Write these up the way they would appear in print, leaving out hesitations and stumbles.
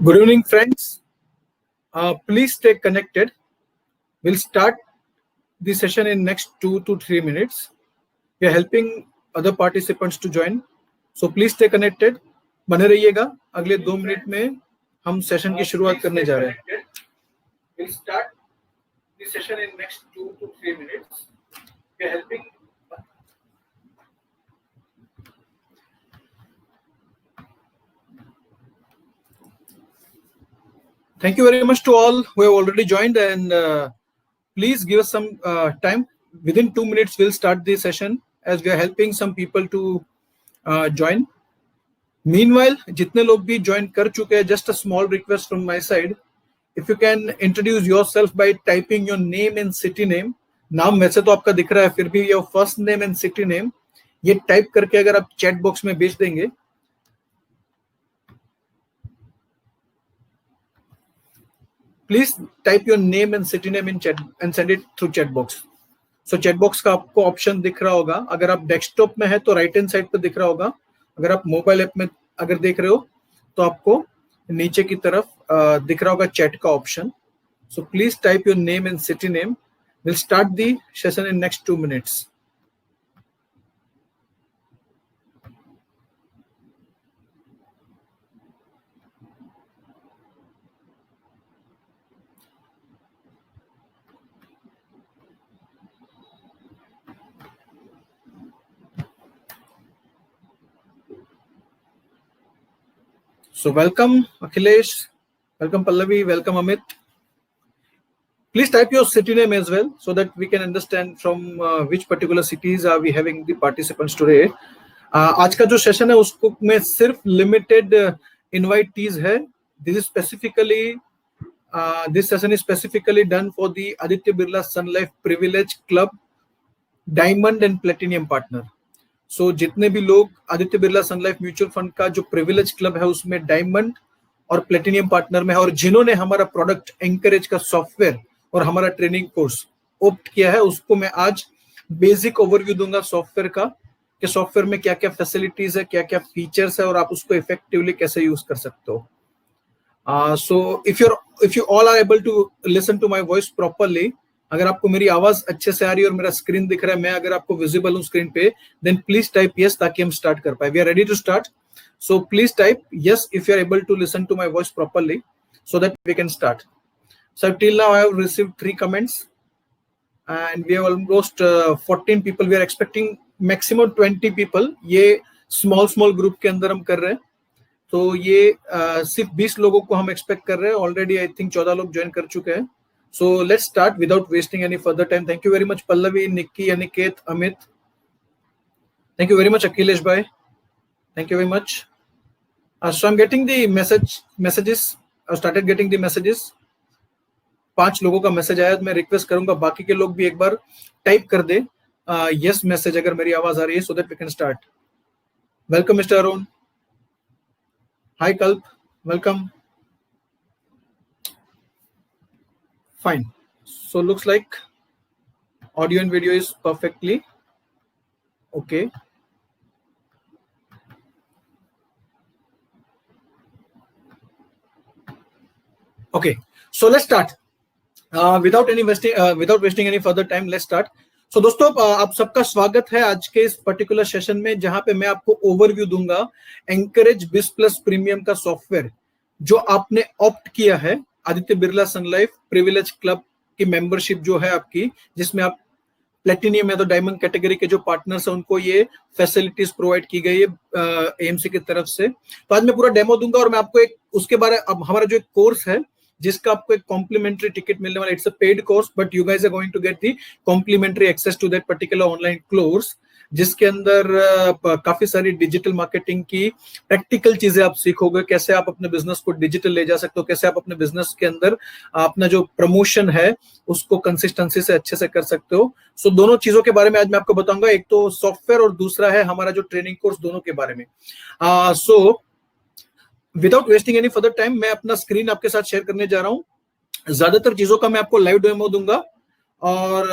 Good evening, friends. Please stay connected. We'll start the session in next 2 to 3 minutes. We are helping other participants to join. So please stay connected. बने रहिएगा. अगले 2 minute में हम session की शुरुआत करने जा रहे हैं. We'll start the session in next 2 to 3 minutes. We are helping. Thank you very much to all who have already joined, and please give us some time. Within 2 minutes, we'll start the session as we are helping some people to join. Meanwhile, जितने लोग भी join कर चुके हैं, just a small request from my side. If you can introduce yourself by typing your name and city name. नाम वैसे तो आपका दिख रहा है, फिर भी your first name and city name ये टाइप करके अगर आप चैट बॉक्स में भेज देंगे. Please type your name and city name in chat and send it through chat box. So chat box का आपको ऑप्शन दिख रहा होगा. अगर आप डेस्कटॉप में है तो राइट हैंड साइड पर दिख रहा होगा. अगर आप मोबाइल ऐप में अगर देख रहे हो तो आपको नीचे की तरफ दिख रहा होगा चैट का option. So please type your name and city name. We'll start the session in next 2 minutes. So welcome Akhilesh, welcome Pallavi, welcome Amit. Please type your city name as well so that we can understand from which particular cities are we having the participants today. आज का जो session है उसको में सिर्फ limited invitees है. This session is specifically done for the Aditya Birla Sun Life Privilege Club Diamond and Platinum Partner. So जितने भी लोग Aditya Birla sun life mutual fund का जो प्रिविलेज क्लब है उसमें डायमंड और प्लेटिनियम पार्टनर में है और जिन्होंने हमारा प्रोडक्ट एंकरेज का सॉफ्टवेयर और हमारा ट्रेनिंग कोर्स ऑप्ट किया है, उसको मैं आज बेसिक ओवरव्यू दूंगा सॉफ्टवेयर का कि सॉफ्टवेयर में क्या क्या फैसिलिटीज है, क्या क्या फीचर्स है और आप उसको इफेक्टिवली कैसे यूज कर सकते हो. So if you all are able to listen to my voice properly, अगर आपको मेरी आवाज अच्छे से आ रही है और मेरा स्क्रीन दिख रहा है, मैं अगर आपको विजिबल हूं स्क्रीन पे, देन प्लीज टाइप यस ताकि हम स्टार्ट कर पाए. We are ready to start. So please type yes if you are able to listen to my voice properly so that we can start. So till now I have received 3 comments and we have almost 14 people. We are expecting maximum 20 people. ये small group के अंदर हम कर रहे हैं, तो ये सिर्फ 20 लोगों को हम एक्सपेक्ट कर रहे हैं. ऑलरेडी आई थिंक 14 लोग ज्वाइन कर चुके हैं. So let's start without wasting any further time. Thank you very much Pallavi, Nikki, Aniket, Amit. Thank you very much Akhilesh bhai. Thank you very much. So I'm getting the messages. I started getting the messages. 5 लोगों का message आया. मैं request करूंगा बाकी के लोग भी एक बार टाइप कर दे यस मैसेज अगर मेरी आवाज आ रही है, so that we can start. Welcome Mr. Arun. Hi Kalp. Welcome. Fine. So looks like audio and video is perfectly okay. Okay. So let's start. Without wasting any further time, let's start. So दोस्तों आप सबका स्वागत है आज के इस particular session में, जहां पे मैं आपको ओवरव्यू दूंगा एंकरेज बिस प्लस प्रीमियम का सॉफ्टवेयर जो आपने ऑप्ट किया है Aditya Birla sun life privilege club की मेंबरशिप जो है आपकी, जिसमें आप प्लेटिनियम या तो डायमंड कैटेगरी के जो पार्टनर्स हैं उनको ये फैसिलिटीज प्रोवाइड की गई है एएमसी की तरफ से. तो आज मैं पूरा डेमो दूंगा और मैं आपको एक उसके बारे अब हमारा जो एक कोर्स है जिसका आपको एक कॉम्प्लीमेंट्री टिकट मिलने वाला. It's a paid course but you guys are going to get the complimentary access to that particular online course, जिसके अंदर काफी सारी डिजिटल मार्केटिंग की प्रैक्टिकल चीजें आप सीखोगे. कैसे आप अपने बिजनेस को डिजिटल ले जा सकते हो, कैसे आप अपने बिजनेस के अंदर अपना जो प्रमोशन है उसको कंसिस्टेंसी से अच्छे से कर सकते हो. सो दोनों चीजों के बारे में आज मैं आपको बताऊंगा. एक तो सॉफ्टवेयर और दूसरा है हमारा जो ट्रेनिंग कोर्स, दोनों के बारे में. So without wasting any further time मैं अपना स्क्रीन आपके साथ शेयर करने जा रहा हूं. ज्यादातर चीजों का मैं आपको लाइव डेमो दूंगा और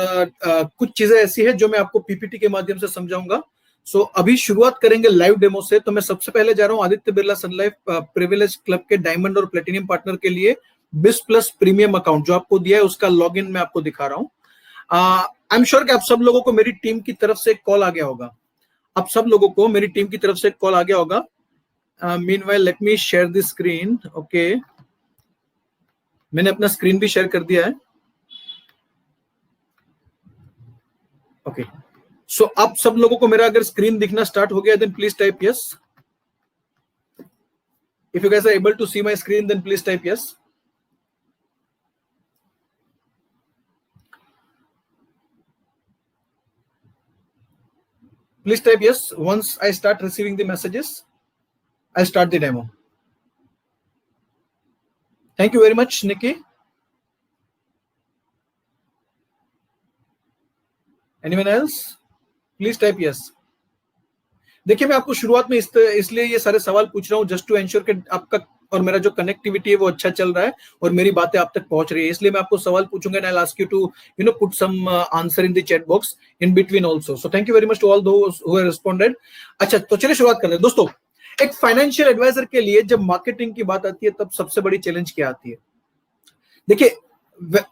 कुछ चीजें ऐसी है जो मैं आपको पीपीटी के माध्यम से समझाऊंगा. सो अभी शुरुआत करेंगे लाइव डेमो से। तो मैं सबसे पहले जा रहा हूँ Aditya Birla sun life privilege club के डायमंड और प्लेटिनियम पार्टनर के लिए BIS प्लस प्रीमियम अकाउंट जो आपको दिया है उसका लॉगिन मैं आपको दिखा रहा हूँ। आई एम श्योर कि आप सब लोगों को मेरी टीम की तरफ से कॉल आ गया होगा। आप सब लोगों को मेरी टीम की तरफ से कॉल आ गया होगा। Meanwhile let me share the screen. Okay, मैंने अपना स्क्रीन भी शेयर कर दिया है। ओके, सो आप सब लोगों को मेरा अगर स्क्रीन दिखना स्टार्ट हो गया then please type yes. If you guys are able to see my screen then please type yes. Please type yes. Once I start receiving the messages, I'll start the demo. Thank you very much, Nikki. Anyone else? Please type yes. देखिए, मैं आपको शुरुआत में इसलिए ये सारे सवाल पूछ रहा हूँ जस्ट टू एंश्योर कि आपका और मेरा जो कनेक्टिविटी है वो अच्छा चल रहा है और मेरी बातें आप तक पहुंच रही है। इसलिए मैं आपको सवाल पूछूंगा and I will ask you to put some answer in the chat box in between also. So thank you very much to all those who have responded. अच्छा, तो चलिए शुरुआत करते हैं दोस्तों। एक फाइनेंशियल एडवाइजर के लिए जब मार्केटिंग की बात आती है तब सबसे बड़ी चैलेंज क्या आती है? देखिए,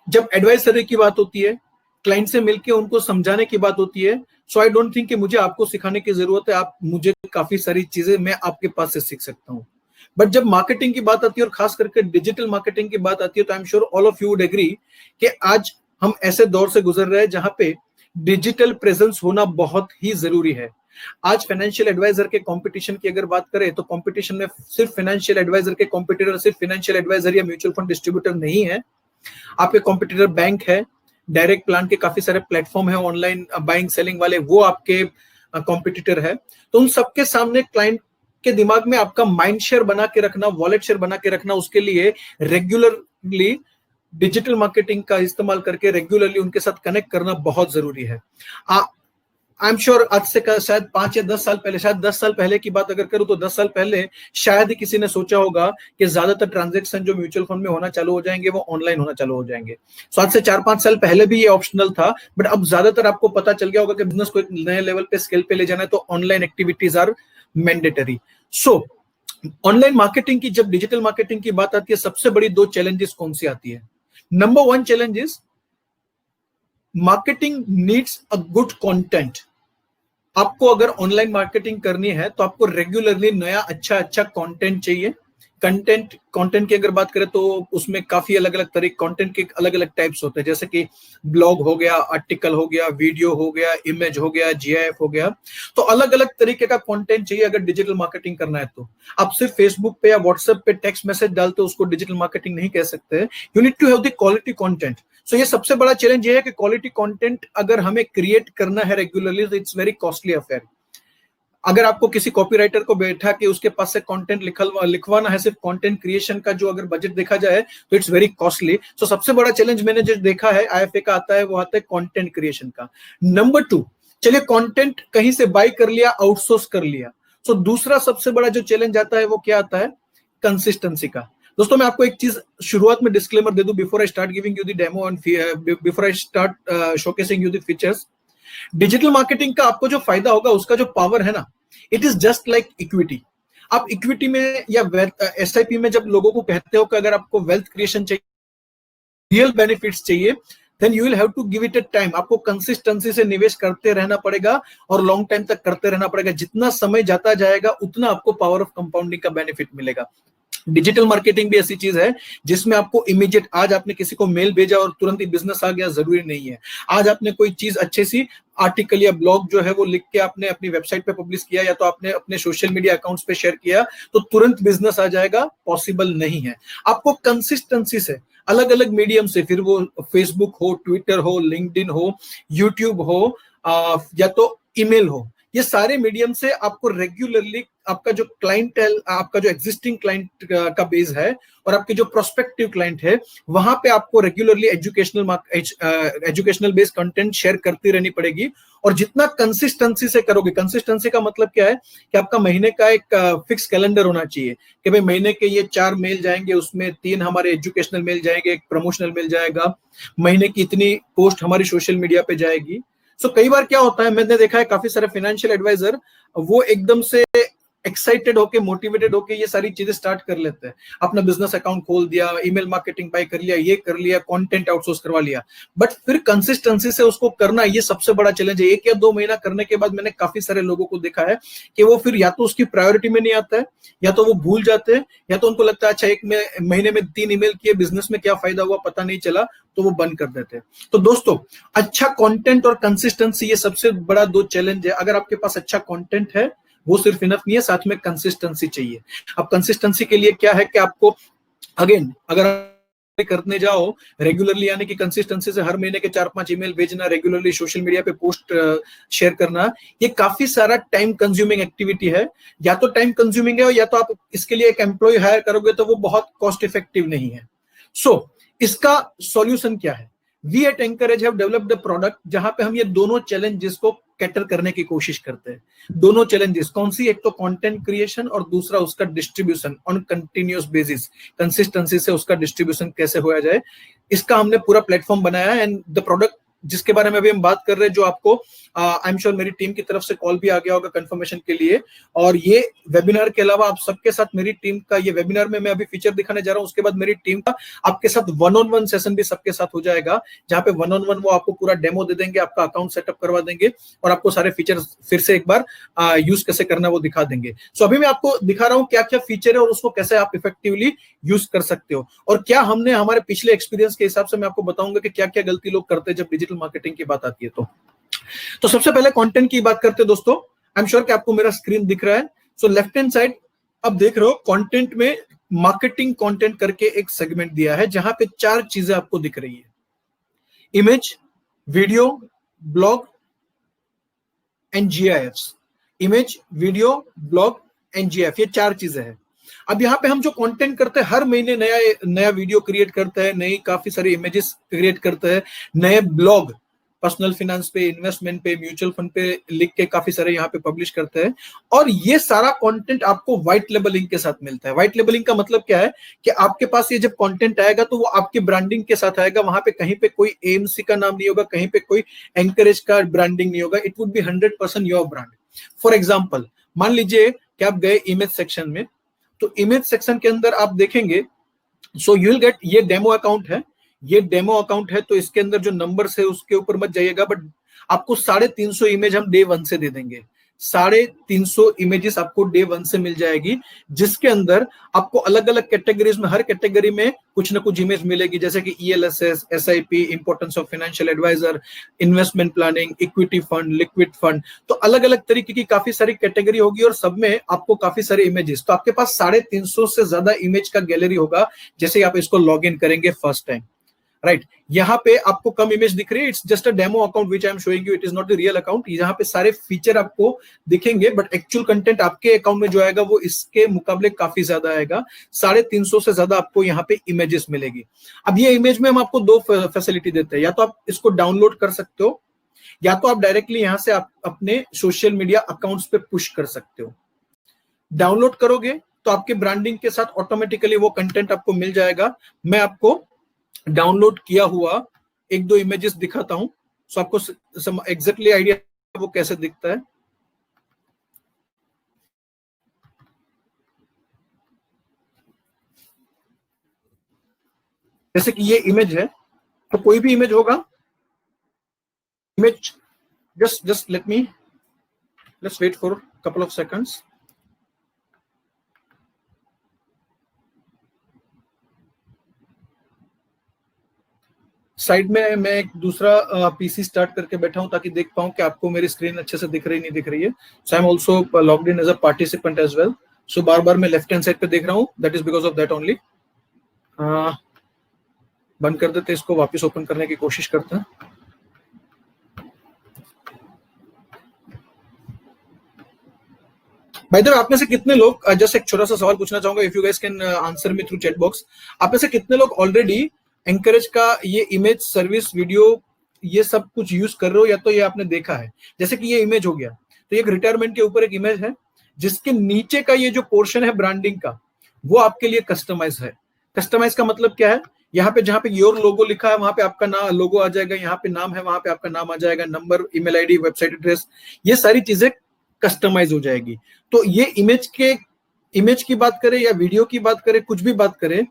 जब एडवाइजरी की बात होती है, क्लाइंट से मिलकर उनको समझाने की बात होती है, सो आई डोंट थिंक कि मुझे आपको सिखाने की जरूरत है। आप मुझे काफी सारी चीजें मैं आपके पास से सीख सकता हूं। बट जब मार्केटिंग की बात आती है और खास करके डिजिटल मार्केटिंग की बात आती है तो I am sure all of you would agree कि आज हम ऐसे दौर से गुजर रहे हैं जहां पे डिजिटल प्रेजेंस होना बहुत ही जरूरी है। आज फाइनेंशियल एडवाइजर के कंपटीशन की अगर बात करें तो कंपटीशन में सिर्फ फाइनेंशियल एडवाइजर के कॉम्पिटिटर सिर्फ फाइनेंशियल एडवाइजर या म्यूचुअल फंड डिस्ट्रीब्यूटर नहीं है। आपके कॉम्पिटिटर बैंक है, डायरेक्ट प्लान के काफी सारे प्लेटफॉर्म है ऑनलाइन बाइंग सेलिंग वाले, वो आपके कॉम्पिटिटर है। तो उन सबके सामने क्लाइंट के दिमाग में आपका माइंड शेयर बना के रखना, वॉलेट शेयर बना के रखना, उसके लिए रेगुलरली डिजिटल मार्केटिंग का इस्तेमाल करके रेगुलरली उनके साथ कनेक्ट करना बहुत जरूरी है। आई एम श्योर आज से शायद 5 या 10 साल पहले, शायद 10 साल पहले की बात अगर करूं तो 10 साल पहले शायद ही किसी ने सोचा होगा कि ज्यादातर ट्रांजैक्शन जो म्यूचुअल फंड में होना चालू हो जाएंगे वो ऑनलाइन होना चालू हो जाएंगे। सो आज से 4-5 साल पहले भी ये ऑप्शनल था, बट अब ज्यादातर आपको पता चल गया होगा कि बिजनेस को एक नए लेवल पे, स्केल पे ले जाना है तो online activities are mandatory. So online marketing की जब डिजिटल मार्केटिंग की बात आती है, सबसे बड़ी 2 चैलेंजेस कौन सी आती है? Number 1 challenge is marketing needs a good content. आपको अगर ऑनलाइन मार्केटिंग करनी है तो आपको रेगुलरली नया अच्छा कंटेंट चाहिए। कंटेंट की अगर बात करें तो उसमें काफी अलग अलग तरह कंटेंट के अलग अलग टाइप्स होते हैं, जैसे कि ब्लॉग हो गया, आर्टिकल हो गया, वीडियो हो गया, इमेज हो गया, GIF हो गया। तो अलग अलग तरीके का कंटेंट चाहिए अगर डिजिटल मार्केटिंग करना है। तो आप सिर्फ फेसबुक पे या व्हाट्सएप पे टेक्स्ट मैसेज डालते हो उसको डिजिटल मार्केटिंग नहीं कह सकते। You need to have the quality content. So ये सबसे बड़ा चैलेंज ये है कि क्वालिटी कंटेंट अगर हमें क्रिएट करना है रेगुलरली तो इट्स वेरी कॉस्टली अफेयर। अगर आपको किसी कॉपीराइटर को बैठा के उसके पास से कंटेंट लिखवाना है, सिर्फ कंटेंट क्रिएशन का जो अगर बजट देखा जाए तो इट्स वेरी कॉस्टली। सो सबसे बड़ा चैलेंज मैंने जो देखा है IFA का आता है वो आता है कंटेंट क्रिएशन का। नंबर 2, चलिए कंटेंट कहीं से बाय कर लिया, आउटसोर्स कर लिया। सो दूसरा सबसे बड़ा जो चैलेंज आता है वो क्या आता है? कंसिस्टेंसी का। दोस्तों मैं आपको एक चीज शुरुआत में डिस्क्लेमर दे दूं before I start giving you the demo and before I start showcasing you the features. Digital marketing का आपको जो फायदा होगा, उसका जो पावर है ना, it is just like equity. आप इक्विटी में या SIP में जब लोगों को कहते हो कि अगर आपको वेल्थ क्रिएशन चाहिए, रियल बेनिफिट्स चाहिए, then you will have to give it a time. आपको कंसिस्टेंसी से निवेश करते रहना पड़ेगा और लॉन्ग टाइम तक करते रहना पड़ेगा। जितना समय जाता जाएगा उतना आपको पावर ऑफ कंपाउंडिंग का बेनिफिट मिलेगा। डिजिटल मार्केटिंग भी ऐसी चीज है जिसमें आपको इमीडिएट, आज आपने किसी को मेल भेजा और तुरंत ही बिजनेस आ गया, जरूरी नहीं है। आज आपने कोई चीज अच्छी सी आर्टिकल या ब्लॉग जो है वो लिख के आपने अपनी वेबसाइट पे पब्लिश किया या तो आपने अपने सोशल मीडिया अकाउंट्स पे शेयर किया तो तुरंत बिजनेस आ जाएगा, पॉसिबल नहीं है। आपको कंसिस्टेंसी से अलग अलग मीडियम से, फिर वो फेसबुक हो, ट्विटर हो, लिंक्डइन हो, यूट्यूब हो या तो ईमेल हो, ये सारे मीडियम से आपको रेगुलरली आपका जो क्लाइंटेल, आपका जो एग्जिस्टिंग क्लाइंट का बेस है और आपके जो प्रोस्पेक्टिव क्लाइंट है, वहां पे आपको regularly educational based content share करती रहनी पड़ेगी। और जितना कंसिस्टेंसी से करोगे, कंसिस्टेंसी का मतलब क्या है कि आपका महीने का एक फिक्स कैलेंडर होना चाहिए कि भाई महीने के ये 4 मेल जाएंगे, उसमें 3 हमारे एजुकेशनल मेल जाएंगे, एक प्रमोशनल मेल जाएगा, महीने की इतनी पोस्ट हमारी सोशल मीडिया पे जाएगी। सो कई बार क्या होता है, मैंने देखा है काफी सारे फाइनेंशियल एडवाइजर वो एकदम से एक्साइटेड होके, मोटिवेटेड होके ये सारी चीजें स्टार्ट कर लेते हैं। अपना बिजनेस अकाउंट खोल दिया, ईमेल मार्केटिंग बाय कर लिया, ये कर लिया, कंटेंट आउटसोर्स करवा लिया, बट फिर कंसिस्टेंसी से उसको करना, ये सबसे बड़ा चैलेंज है। 1 या 2 महीना करने के बाद मैंने काफी सारे लोगों को देखा है कि वो फिर या तो उसकी प्रायोरिटी में नहीं आता है, या तो वो भूल जाते हैं, या तो उनको लगता है अच्छा 1 महीने में 3 ईमेल किए, बिजनेस में क्या फायदा हुआ पता नहीं चला, तो वो बंद कर देते हैं। तो दोस्तों, अच्छा कंटेंट और कंसिस्टेंसी, ये सबसे बड़ा 2 चैलेंज है। अगर आपके पास अच्छा कंटेंट है वो सिर्फ इनफ नहीं है, साथ में कंसिस्टेंसी चाहिए। अब कंसिस्टेंसी के लिए क्या है कि आपको अगेन, अगर करने जाओ रेगुलरली, यानी कि कंसिस्टेंसी से हर महीने के 4-5 ईमेल भेजना, रेगुलरली सोशल मीडिया पे पोस्ट शेयर करना, ये काफी सारा टाइम कंज्यूमिंग एक्टिविटी है। या तो टाइम कंज्यूमिंग है, या तो आप इसके लिए एक एम्प्लॉय हायर करोगे तो वो बहुत कॉस्ट इफेक्टिव नहीं है। सो इसका सॉल्यूशन क्या है? We at Anchorage have developed the product जहां पे हम ये दोनों चैलेंजेस को कैटर करने की कोशिश करते हैं। दोनों चैलेंजेस कौन सी? एक तो कंटेंट क्रिएशन और दूसरा उसका distribution on continuous basis, consistency से उसका डिस्ट्रीब्यूशन कैसे होया जाए, इसका हमने पूरा प्लेटफॉर्म बनाया है। एंड द प्रोडक्ट जिसके बारे में अभी हम बात कर रहे हैं, जो आपको आई एम श्योर मेरी टीम की तरफ से कॉल भी आ गया होगा कंफर्मेशन के लिए, और ये वेबिनार के अलावा आप सबके साथ मेरी टीम का, ये वेबिनार में मैं अभी फीचर दिखाने जा रहा हूं, उसके बाद मेरी टीम का आपके साथ 1-on-1 सेशन भी सबके साथ हो जाएगा, जहां पे 1-on-1 वो आपको पूरा डेमो दे देंगे, आपका अकाउंट सेटअप करवा देंगे और आपको सारे फीचर फिर से एक बार यूज कैसे करना वो दिखा देंगे। सो अभी मैं आपको दिखा रहा हूं क्या क्या फीचर है और उसको कैसे आप इफेक्टिवली यूज कर सकते हो, और क्या हमने हमारे पिछले एक्सपीरियंस के हिसाब से मैं आपको बताऊंगा कि क्या क्या गलती लोग करते हैं जब डिजिटल मार्केटिंग की बात आती है। तो सबसे पहले कंटेंट की बात करते हैं दोस्तों। आई एम श्योर कि आपको मेरा स्क्रीन दिख रहा है। सो लेफ्ट हैंड साइड आप देख रहे हो, कंटेंट में मार्केटिंग कंटेंट करके एक सेगमेंट दिया है, जहां पे 4 चीजें आपको दिख रही है: image, video, blog and GIF. Image, video, blog and GIF, ये 4 चीजें हैं। अब यहाँ पे हम जो कंटेंट करते हैं, हर महीने नया नया वीडियो क्रिएट करते हैं, नई काफी सारी इमेजेस क्रिएट करते हैं, नए ब्लॉग पर्सनल फाइनेंस पे, इन्वेस्टमेंट पे, म्यूचुअल फंड पे लिख के काफी सारे यहाँ पे पब्लिश करते हैं, और ये सारा कंटेंट आपको व्हाइट लेबलिंग के साथ मिलता है। व्हाइट लेबलिंग का मतलब क्या है कि आपके पास ये जब कंटेंट आएगा तो वो आपकी ब्रांडिंग के साथ आएगा, वहां पे कहीं पे कोई एएमसी का नाम नहीं होगा, कहीं पे कोई एंकरेज का ब्रांडिंग नहीं होगा, it would be 100% your brand. For example, मान लीजिए कि आप गए इमेज सेक्शन में, तो इमेज सेक्शन के अंदर आप देखेंगे, सो यू विल गेट, ये डेमो अकाउंट है, ये डेमो अकाउंट है, तो इसके अंदर जो नंबर्स है उसके ऊपर मत जाइएगा, बट आपको 350 इमेज हम डे 1 से दे देंगे। 350 इमेजेस आपको डे 1 से मिल जाएगी, जिसके अंदर आपको अलग अलग कैटेगरीज में, हर कैटेगरी में कुछ ना कुछ इमेज मिलेगी, जैसे कि ELSS, SIP, importance of financial adviser, investment planning, equity fund, liquid fund, तो अलग अलग तरीके की काफी सारी कैटेगरी होगी और सब में आपको काफी सारे इमेजेस। तो आपके पास 350 से ज्यादा इमेज का गैलरी होगा जैसे ही आप इसको लॉग इन करेंगे फर्स्ट टाइम, राइट। यहाँ पे आपको कम इमेज दिख रही है, it's just a demo account which I am showing you, it is not the real account. यहाँ पे सारे फीचर आपको दिखेंगे, बट एक्चुअल कंटेंट आपके अकाउंट में जो आएगा वो इसके मुकाबले काफी ज्यादा आएगा। 350 से ज्यादा आपको यहाँ पे इमेजेस मिलेगी। अब ये इमेज में हम आपको 2 फैसिलिटी देते हैं, या तो आप इसको डाउनलोड कर सकते हो, या तो आप डायरेक्टली यहाँ से आप अपने सोशल मीडिया अकाउंट्स पे पुश कर सकते हो। डाउनलोड करोगे तो आपके ब्रांडिंग के साथ ऑटोमेटिकली वो कंटेंट आपको मिल जाएगा। मैं आपको डाउनलोड किया हुआ 1-2 इमेजेस दिखाता हूं, सो आपको एग्जैक्टली आइडिया वो कैसे दिखता है। जैसे कि ये इमेज है, तो कोई भी इमेज होगा, image just let's wait for couple of seconds. Side में मैं एक दूसरा पीसी स्टार्ट करके बैठा हूं ताकि देख पाऊं कि आपको मेरी स्क्रीन अच्छे से दिख रही नहीं दिख रही है। So I am also logged in as a participant as well. So बार बार मैं लेफ्ट हैंड साइड पे देख रहा हूं, that is because of that only. बंद कर देते, इसको वापस ओपन करने की कोशिश करते हैं। भाई आप में से कितने लोग, जस्ट एक छोटा सा सवाल पूछना चाहूंगा, if you guys can answer me through chat box, आप में से कितने लोग ऑलरेडी एंकरेज का ये इमेज सर्विस वीडियो ये सब कुछ यूज कर रहे हो, या तो ये आपने देखा है? जैसे कि ये इमेज हो गया, तो एक रिटायरमेंट के ऊपर एक इमेज है, जिसके नीचे का ये जो पोर्शन है ब्रांडिंग का, वो आपके लिए कस्टमाइज है। कस्टमाइज का मतलब क्या है यहाँ पे जहाँ पे योर लोगो लिखा है वहां पे आपका नाम लोगो आ जाएगा, यहाँ पे नाम है वहां पे आपका नाम आ जाएगा, number, email ID, website address, ये सारी चीजें कस्टमाइज हो जाएगी। तो ये इमेज की बात करें या वीडियो की बात करें, कुछ भी बात करें,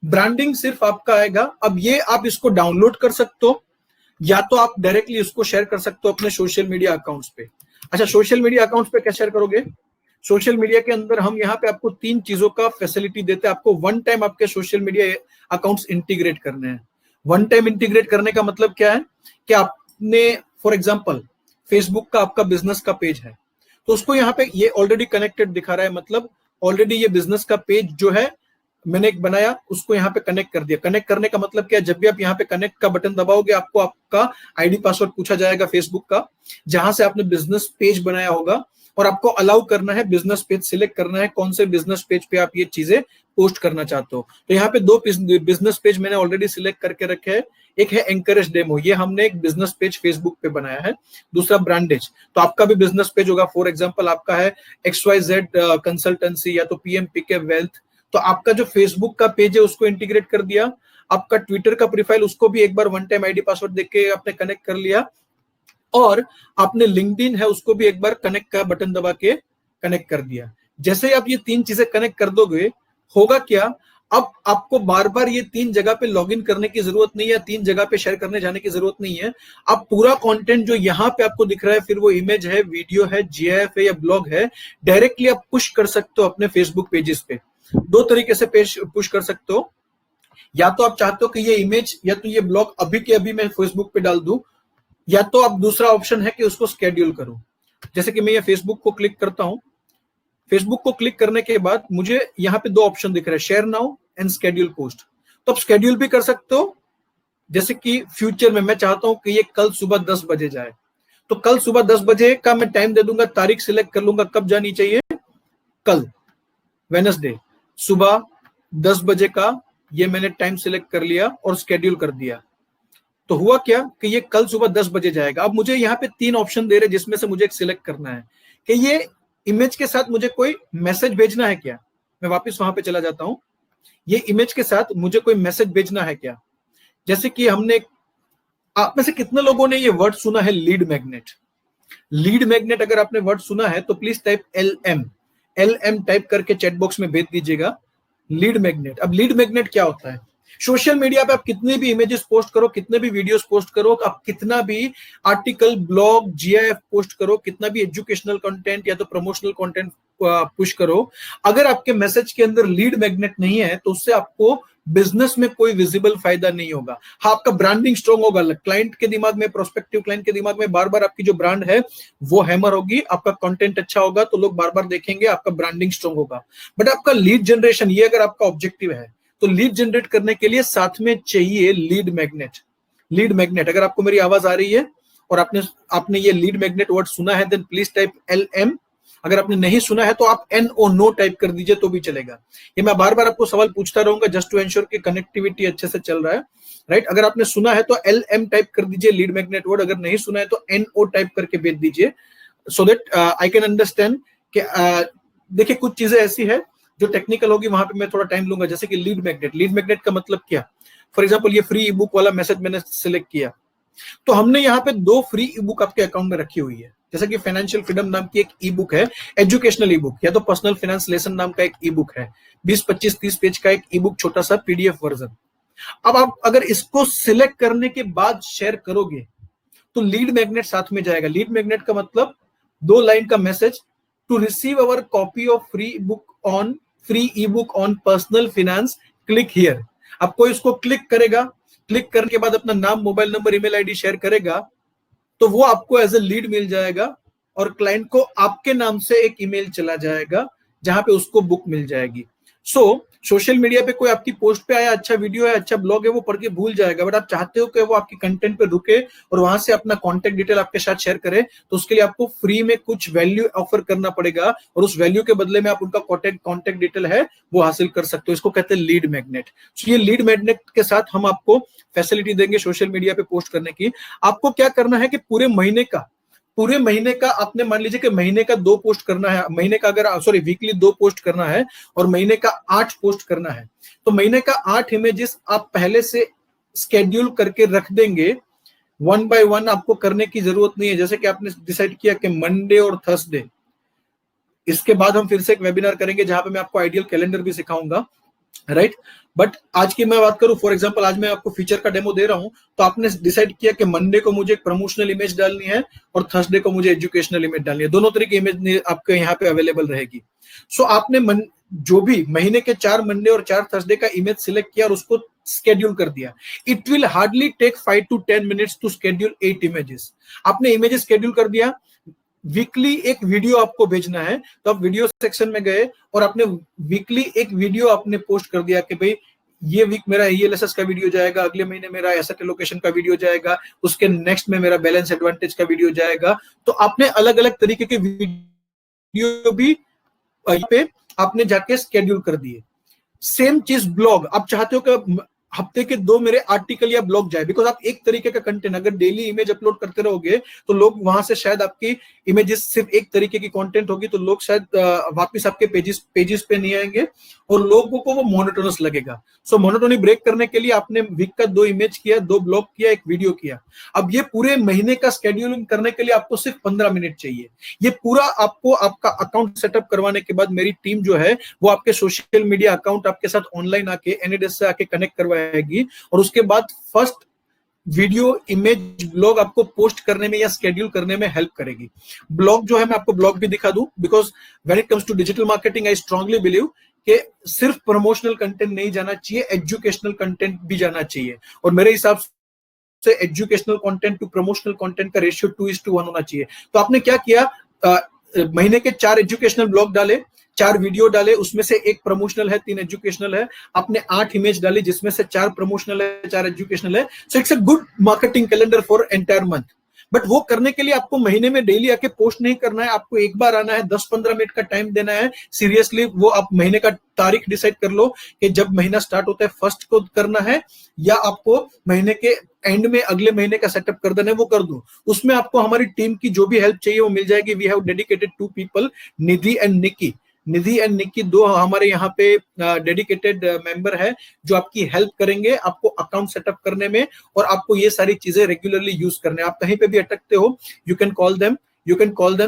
ब्रांडिंग सिर्फ आपका आएगा। अब ये आप इसको डाउनलोड कर सकते हो या तो आप डायरेक्टली इसको शेयर कर सकते हो अपने सोशल मीडिया अकाउंट्स पे। अच्छा, सोशल मीडिया अकाउंट्स पे क्या शेयर करोगे? सोशल मीडिया के अंदर हम यहाँ पे आपको 3 चीजों का फैसिलिटी देते हैं। आपको वन टाइम आपके सोशल मीडिया अकाउंट्स इंटीग्रेट करने हैं। वन टाइम इंटीग्रेट करने का मतलब क्या है कि आपने फॉर एग्जांपल फेसबुक का आपका बिजनेस का पेज है, तो उसको यहाँ पे ये ऑलरेडी कनेक्टेड दिखा रहा है, मतलब ऑलरेडी ये बिजनेस का पेज जो है मैंने एक बनाया, उसको यहाँ पे कनेक्ट कर दिया। कनेक्ट करने का मतलब क्या है, जब भी आप यहाँ पे कनेक्ट का बटन दबाओगे आपको आपका आईडी पासवर्ड पूछा जाएगा फेसबुक का, जहां से आपने बिजनेस पेज बनाया होगा, और आपको अलाउ करना है बिजनेस पेज सिलेक्ट करना है कौन से बिजनेस पेज पे आप ये चीजें पोस्ट करना चाहते हो। तो यहाँ पे 2 बिजनेस पेज मैंने ऑलरेडी सिलेक्ट करके रखे हैं। एक है एंकरेज डेमो, ये हमने एक बिजनेस पेज फेसबुक पे बनाया है। दूसरा ब्रांडेज, तो आपका भी बिजनेस पेज होगा। फॉर एग्जांपल आपका है XYZ कंसल्टेंसी या तो PMPK वेल्थ, तो आपका जो फेसबुक का पेज है उसको इंटीग्रेट कर दिया। आपका ट्विटर का प्रोफाइल, उसको भी एक बार वन टाइम आईडी पासवर्ड देख के आपने कनेक्ट कर लिया, और आपने लिंक्डइन है उसको भी एक बार कनेक्ट का बटन दबा के कनेक्ट कर दिया। जैसे आप ये 3 चीजें कनेक्ट कर दोगे, होगा क्या, अब आपको बार बार ये 3 जगह पे लॉगिन करने की जरूरत नहीं है, 3 जगह पे शेयर करने जाने की जरूरत नहीं है। आप पूरा कंटेंट जो यहाँ पे आपको दिख रहा है, फिर वो इमेज है, वीडियो है, GIF है या ब्लॉग है, डायरेक्टली आप पुश कर सकते हो अपने फेसबुक पेजेस पे। 2 तरीके से पेज पुश कर सकते हो, या तो आप चाहते हो कि ये इमेज या तो ये ब्लॉग अभी के अभी मैं फेसबुक पे डाल दूं, या तो आप दूसरा ऑप्शन है कि उसको स्केड्यूल करो। जैसे कि मैं ये फेसबुक को क्लिक करता हूं, फेसबुक को क्लिक करने के बाद मुझे यहाँ पे 2 ऑप्शन दिख रहे हैं, share now and schedule post. तो आप स्केड्यूल भी कर सकते हो, जैसे कि फ्यूचर में मैं चाहता हूं कि ये कल सुबह 10 बजे जाए, तो कल सुबह 10 बजे का मैं टाइम दे दूंगा, तारीख सिलेक्ट कर लूंगा कब जानी चाहिए, कल वेडनेसडे सुबह 10 बजे का ये मैंने टाइम सिलेक्ट कर लिया और स्केड्यूल कर दिया। तो हुआ क्या कि ये कल सुबह 10 बजे जाएगा। अब मुझे यहाँ पे 3 ऑप्शन दे रहे, जिसमें से मुझे एक सिलेक्ट करना है कि ये इमेज के साथ मुझे कोई मैसेज भेजना है क्या। मैं वापस वहां पे चला जाता हूं, ये इमेज के साथ मुझे कोई मैसेज भेजना है क्या। जैसे कि हमने, आप में से कितने लोगों ने ये वर्ड सुना है, लीड मैग्नेट। लीड मैग्नेट अगर आपने वर्ड सुना है तो प्लीज टाइप LM टाइप करके चैट बॉक्स में भेज दीजिएगा, लीड मैग्नेट। अब लीड मैग्नेट क्या होता है, सोशल मीडिया पे आप कितने भी इमेजेस पोस्ट करो, कितने भी वीडियोस पोस्ट करो, आप कितना भी आर्टिकल, ब्लॉग, GIF पोस्ट करो, कितना भी एजुकेशनल कंटेंट या तो प्रमोशनल कंटेंट पुश करो, अगर आपके मैसेज के अंदर लीड मैग्नेट नहीं है तो उससे आपको बिजनेस में कोई विजिबल फायदा नहीं होगा। हाँ, आपका ब्रांडिंग स्ट्रॉन्ग होगा, क्लाइंट के दिमाग में, प्रोस्पेक्टिव क्लाइंट के दिमाग में बार बार आपकी जो ब्रांड है वो हैमर होगी, आपका कंटेंट अच्छा होगा तो लोग बार बार देखेंगे, आपका ब्रांडिंग स्ट्रॉन्ग होगा। बट आपका लीड जनरेशन, ये अगर आपका ऑब्जेक्टिव है, तो लीड जनरेट करने के लिए साथ में चाहिए लीड मैग्नेट। लीड मैग्नेट, अगर आपको मेरी आवाज आ रही है और आपने ये लीड मैग्नेट वर्ड सुना है, देन प्लीज टाइप LM। अगर आपने नहीं सुना है तो आप NO नो टाइप कर दीजिए तो भी चलेगा। ये मैं बार बार आपको सवाल पूछता रहूंगा जस्ट टू एंश्योर कि कनेक्टिविटी अच्छे से चल रहा है, राइट। अगर आपने सुना है तो LM टाइप कर दीजिए लीड मैग्नेट वर्ड, अगर नहीं सुना है तो NO टाइप करके भेज दीजिए, so that I can understand कि देखिए कुछ चीजें ऐसी है जो टेक्निकल होगी, वहां पे मैं थोड़ा टाइम लूंगा। जैसे कि लीड मैग्नेट, लीड मैग्नेट का मतलब क्या, फॉर एग्जांपल ये फ्री ई बुक वाला मैसेज मैंने सिलेक्ट किया, तो हमने यहाँ पे 2 फ्री ई बुक आपके अकाउंट में रखी हुई है। जैसे कि फाइनेंशियल फ्रीडम नाम की एक ई बुक है, एजुकेशनल ई बुक, या तो पर्सनल फाइनेंस लेसन नाम का एक ई बुक है, 20, 25, 30 पेज का एक ई बुक, छोटा सा PDF वर्जन। अब आप अगर इसको सिलेक्ट करने के बाद शेयर करोगे तो लीड मैग्नेट साथ में जाएगा। लीड मैग्नेट का मतलब 2 लाइन का message, to receive our copy of free ebook on personal finance, click here. आपको इसको क्लिक करेगा, क्लिक करने के बाद अपना नाम, mobile number, email ID share करेगा, तो वो आपको एज ए लीड मिल जाएगा और क्लाइंट को आपके नाम से एक ईमेल चला जाएगा जहां पे उसको बुक मिल जाएगी। सो सोशल मीडिया पे कोई आपकी पोस्ट पे आया, अच्छा वीडियो है, अच्छा ब्लॉग है, वो पढ़ के भूल जाएगा, बट आप चाहते हो कि वो आपकी कंटेंट पे रुके और वहां से अपना कॉन्टेक्ट डिटेल आपके साथ शेयर करे, तो उसके लिए आपको फ्री में कुछ वैल्यू ऑफर करना पड़ेगा और उस वैल्यू के बदले में आप उनका कॉन्टेक्ट डिटेल है वो हासिल कर सकते हो। इसको कहते हैं लीड मैग्नेट। ये लीड मैग्नेट के साथ हम आपको फैसिलिटी देंगे सोशल मीडिया पे पोस्ट करने की। आपको क्या करना है कि पूरे महीने का पूरे महीने का आपने मान लीजिए कि महीने का 2 पोस्ट करना है, महीने का अगर सॉरी वीकली 2 पोस्ट करना है और महीने का 8 पोस्ट करना है, तो महीने का 8 इमेजेस आप पहले से स्केड्यूल करके रख देंगे। वन बाय वन आपको करने की जरूरत नहीं है। जैसे कि आपने डिसाइड किया कि मंडे और थर्सडे, इसके बाद हम फिर से एक वेबिनार करेंगे जहां पे मैं आपको आइडियल कैलेंडर भी सिखाऊंगा, राइट। बट आज की मैं बात करूं, फॉर एग्जांपल आज मैं आपको फीचर का डेमो दे रहा हूं, तो आपने डिसाइड किया कि मंडे को मुझे एक प्रमोशनल इमेज डालनी है और थर्सडे को मुझे एजुकेशनल इमेज डालनी है। दोनों तरह की इमेज आपके यहाँ पे अवेलेबल रहेगी। सो आपने जो भी महीने के 4 मंडे और 4 थर्सडे का इमेज सिलेक्ट किया और उसको स्केड्यूल कर दिया। It will hardly take 5 to 10 minutes to schedule 8 images. आपने इमेजेस स्केड्यूल कर दिया, वीकली एक वीडियो आपको भेजना है, तो आप वीडियो सेक्शन में गए और आपने वीकली एक वीडियो आपने पोस्ट कर दिया कि भाई ये वीक मेरा ईएलएसएस का वीडियो जाएगा, अगले महीने मेरा एसेट एलोकेशन का वीडियो जाएगा, उसके नेक्स्ट में मेरा बैलेंस एडवांटेज का वीडियो जाएगा। तो आपने अलग अलग तरीके के वीडियो भी पे आपने जाके स्केड्यूल कर दिए। सेम चीज ब्लॉग, आप चाहते हो कि हफ्ते के 2 मेरे आर्टिकल या ब्लॉग जाए, बिकॉज आप एक तरीके का कंटेंट अगर डेली इमेज अपलोड करते रहोगे तो लोग वहां से शायद आपकी इमेजेस सिर्फ एक तरीके की कंटेंट होगी, तो लोग शायद वापस आपके पेजेस पे नहीं आएंगे और लोगों को वो मोनोटोनस लगेगा। सो मोनोटोनी ब्रेक करने के लिए आपने वीक का 2 इमेज किया, 2 ब्लॉग किया, 1 वीडियो किया। अब ये पूरे महीने का स्केड्यूलिंग करने के लिए आपको सिर्फ 15 मिनट चाहिए। ये पूरा आपको आपका अकाउंट सेटअप करवाने के बाद मेरी टीम जो है वो आपके सोशल मीडिया अकाउंट आपके साथ ऑनलाइन आके एनएडएस से आके कनेक्ट करवाएगी और उसके बाद फर्स्ट वीडियो इमेज ब्लॉग आपको पोस्ट करने में या स्केड्यूल करने में हेल्प करेगी। ब्लॉग जो है मैं आपको ब्लॉग भी दिखा दूं, because when it comes to digital marketing I strongly believe कि सिर्फ प्रमोशनल कंटेंट नहीं जाना चाहिए, एजुकेशनल कंटेंट भी जाना चाहिए। और मेरे हिसाब से educational content to promotional content का रेशियो 2:1 होना चाहिए। तो आपने क्या किया, महीने के 4 एजुकेशनल ब्लॉग डाले, 4 वीडियो डाले, उसमें से 1 प्रमोशनल है, 3 एजुकेशनल है। आपने 8 इमेज डाली जिसमें से 4 प्रमोशनल है, 4 एजुकेशनल है। So it's a good marketing calendar for entire month. But वो करने के लिए आपको महीने में डेली आके पोस्ट नहीं करना है, आपको एक बार आना है, 10-15 मिनट का टाइम देना है। सीरियसली वो आप महीने का तारीख डिसाइड कर लो कि जब महीना स्टार्ट होता है फर्स्ट को करना है या आपको महीने के एंड में अगले महीने का सेटअप कर देना है, वो कर दो। उसमें आपको हमारी टीम की जो भी हेल्प चाहिए वो मिल जाएगी। We have dedicated 2 people, Nidhi and Nikki. Nidhi and Nikki 2 हमारे यहाँ पे डेडिकेटेड मेंबर है जो आपकी हेल्प करेंगे आपको अकाउंट सेटअप करने में और आपको ये सारी चीजें रेगुलरली यूज करने। आप कहीं पे भी अटकते हो, यू कैन कॉल देम,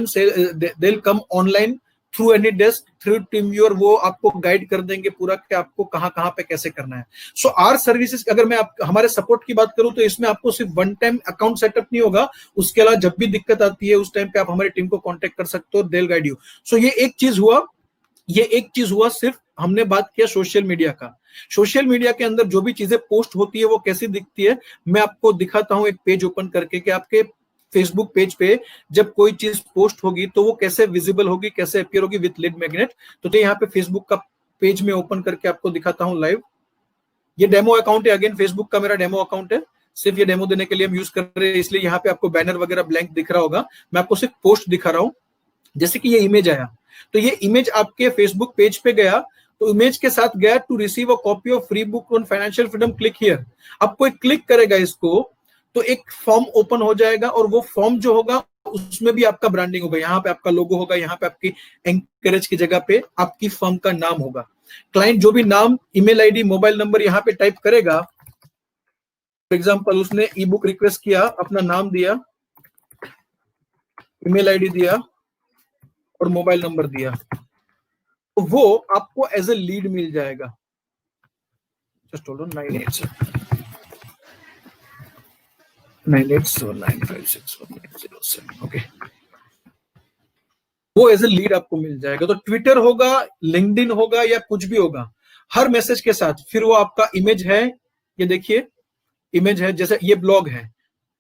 से they will come online through any desk, through TeamViewer. वो आपको गाइड कर देंगे पूरा कि आपको कहाँ कहाँ पे कैसे करना है। सो आर सर्विसेज, अगर मैं हमारे सपोर्ट की बात करूं तो इसमें आपको सिर्फ वन टाइम अकाउंट सेटअप नहीं होगा, उसके अलावा जब भी दिक्कत आती है उस टाइम पे आप हमारी टीम को कांटेक्ट कर सकते हो, दे विल गाइड यू। सो ये एक चीज हुआ सिर्फ हमने बात किया सोशल मीडिया का। सोशल मीडिया के अंदर जो भी चीजें पोस्ट होती है वो कैसी दिखती है, मैं आपको दिखाता हूं एक पेज ओपन करके कि आपके फेसबुक पेज पे जब कोई चीज पोस्ट होगी तो वो कैसे विजिबल होगी, कैसे अपीयर होगी विद लीड मैग्नेट। तो यहाँ पे फेसबुक का पेज में ओपन करके आपको दिखाता हूं लाइव। ये डेमो अकाउंट है, अगेन फेसबुक का मेरा डेमो अकाउंट है, सिर्फ ये डेमो देने के लिए हम यूज कर रहे हैं, इसलिए यहाँ पे आपको बैनर वगैरह ब्लैंक दिख रहा होगा। मैं आपको सिर्फ पोस्ट दिखा रहा हूँ। जैसे कि ये इमेज आया, तो ये इमेज आपके फेसबुक पेज पे गया, तो इमेज के साथ गया to receive a copy of free book on financial freedom, click here. अब कोई क्लिक करेगा इसको तो एक फॉर्म ओपन हो जाएगा और वो फॉर्म जो होगा उसमें भी आपका ब्रांडिंग होगा। यहाँ पे आपका लोगो होगा, यहाँ पे आपकी एंकरेज की जगह पे आपकी फर्म का नाम होगा। क्लाइंट जो भी नाम, ईमेल आईडी, मोबाइल नंबर यहाँ पे टाइप करेगा। फॉर एग्जाम्पल उसने ई बुक रिक्वेस्ट किया, अपना नाम दिया, ईमेल आईडी दिया और मोबाइल नंबर दिया, तो वो आपको एज ए लीड मिल जाएगा। Just hold on, 9879561807। ओके, वो एज ए लीड आपको मिल जाएगा। तो ट्विटर होगा, लिंक्डइन होगा या कुछ भी होगा, हर मैसेज के साथ फिर वो आपका इमेज है, ये देखिए इमेज है। जैसे ये ब्लॉग है,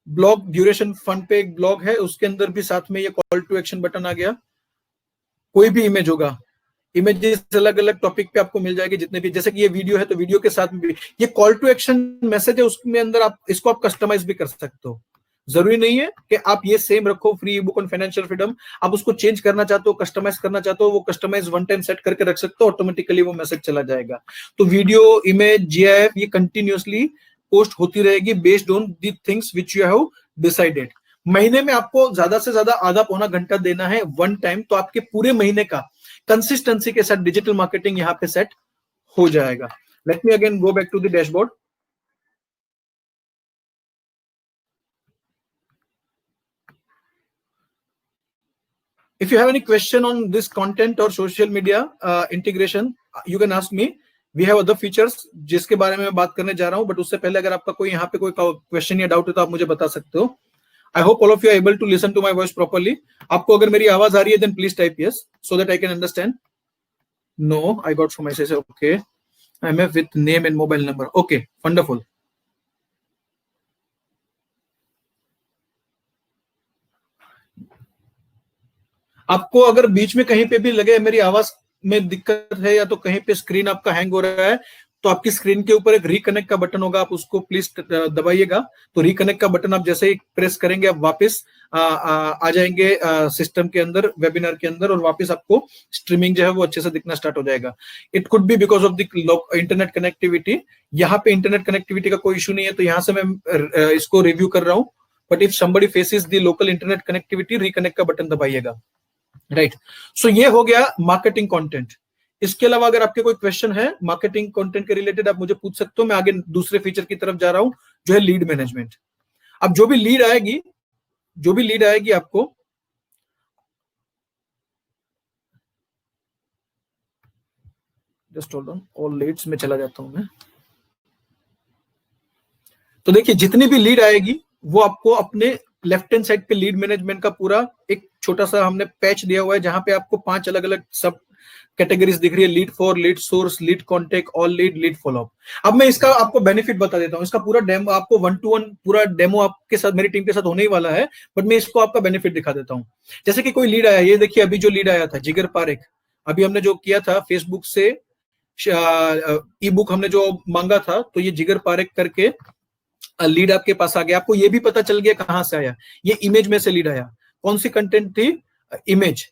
ब्लॉग ड्यूरेशन फन पे एक ब्लॉग है, उसके अंदर भी साथ में ये कॉल टू एक्शन बटन आ गया। कोई भी इमेज होगा, इमेजेस अलग अलग टॉपिक पे आपको मिल जाएगी जितने भी, जैसे कि ये वीडियो है तो वीडियो के साथ में भी ये कॉल टू एक्शन मैसेज है, उसमें अंदर आप इसको आप कस्टमाइज भी कर सकते हो। जरूरी नहीं है कि आप ये सेम रखो free book on financial freedom, आप उसको चेंज करना चाहते हो, कस्टमाइज करना चाहते हो, वो कस्टमाइज वन टाइम सेट करके रख सकते हो, ऑटोमेटिकली वो मैसेज चला जाएगा। तो वीडियो, इमेज, जीआईएफ ये कंटिन्यूअसली पोस्ट होती रहेगी based on the things which you have decided. महीने में आपको ज्यादा से ज्यादा आधा पौना घंटा देना है वन टाइम, तो आपके पूरे महीने का कंसिस्टेंसी के साथ डिजिटल मार्केटिंग यहाँ पे सेट हो जाएगा। Let me again go back to the dashboard. If you have any question on this content or social media integration, you can ask me. We have other features जिसके बारे में मैं बात करने जा रहा हूं, बट उससे पहले अगर आपका कोई यहाँ पे कोई क्वेश्चन या डाउट है तो आप मुझे बता सकते हो। I hope all of you are able to listen to my voice properly. आपको अगर मेरी आवाज आ रही है then please type yes so that I can understand. No, I got from message. Okay, MF with name and mobile number. Okay, wonderful. आपको अगर बीच में कहीं पे भी लगे मेरी आवाज में दिक्कत है या तो कहीं पे स्क्रीन आपका हैंग हो रहा है, तो आपकी स्क्रीन के ऊपर एक रिकनेक्ट का बटन होगा, आप उसको प्लीज दबाइएगा। तो रिकनेक्ट का बटन आप जैसे ही प्रेस करेंगे आप वापस आ जाएंगे सिस्टम के अंदर, वेबिनार के अंदर, और वापस आपको स्ट्रीमिंग जो है वो अच्छे से दिखना स्टार्ट हो जाएगा। It could be because of the internet connectivity. यहाँ पे इंटरनेट कनेक्टिविटी का कोई इशू नहीं है, तो यहाँ से मैं इसको रिव्यू कर रहा हूँ। But if somebody faces the local internet connectivity, reconnect का बटन दबाइएगा। राइट, सो ये हो गया मार्केटिंग कंटेंट। इसके अलावा अगर आपके कोई क्वेश्चन है मार्केटिंग कंटेंट के रिलेटेड, आप मुझे पूछ सकते हो। मैं आगे दूसरे फीचर की तरफ जा रहा हूं जो है लीड मैनेजमेंट। अब जो भी लीड आएगी आपको, just hold on, all leads में चला जाता हूं मैं। तो देखिए जितनी भी लीड आएगी वो आपको अपने लेफ्ट हैंड साइड पे लीड मैनेजमेंट का पूरा एक छोटा सा हमने पैच दिया हुआ है, जहां पे आपको 5 अलग अलग सब कैटेगरीज दिख रही है। Lead for, lead source, lead contact, all lead, lead follow up. अब मैं इसका आपको बेनिफिट बता देता हूं। इसका पूरा डेमो आपको 1-to-1 पूरा डेमो आपके साथ, मेरी टीम के साथ होने ही वाला है, बट मैं इसको आपका बेनिफिट दिखा देता हूं। जैसे कि कोई लीड आया, ये देखिए अभी जो लीड आया था जिगर पारेख, अभी हमने जो किया था फेसबुक से ई बुक हमने जो मांगा था, तो ये जिगर पारेख करके लीड आपके पास आ गया। आपको ये भी पता चल गया कहां से आया, ये इमेज में से लीड आया। कौन सी कंटेंट थी? इमेज।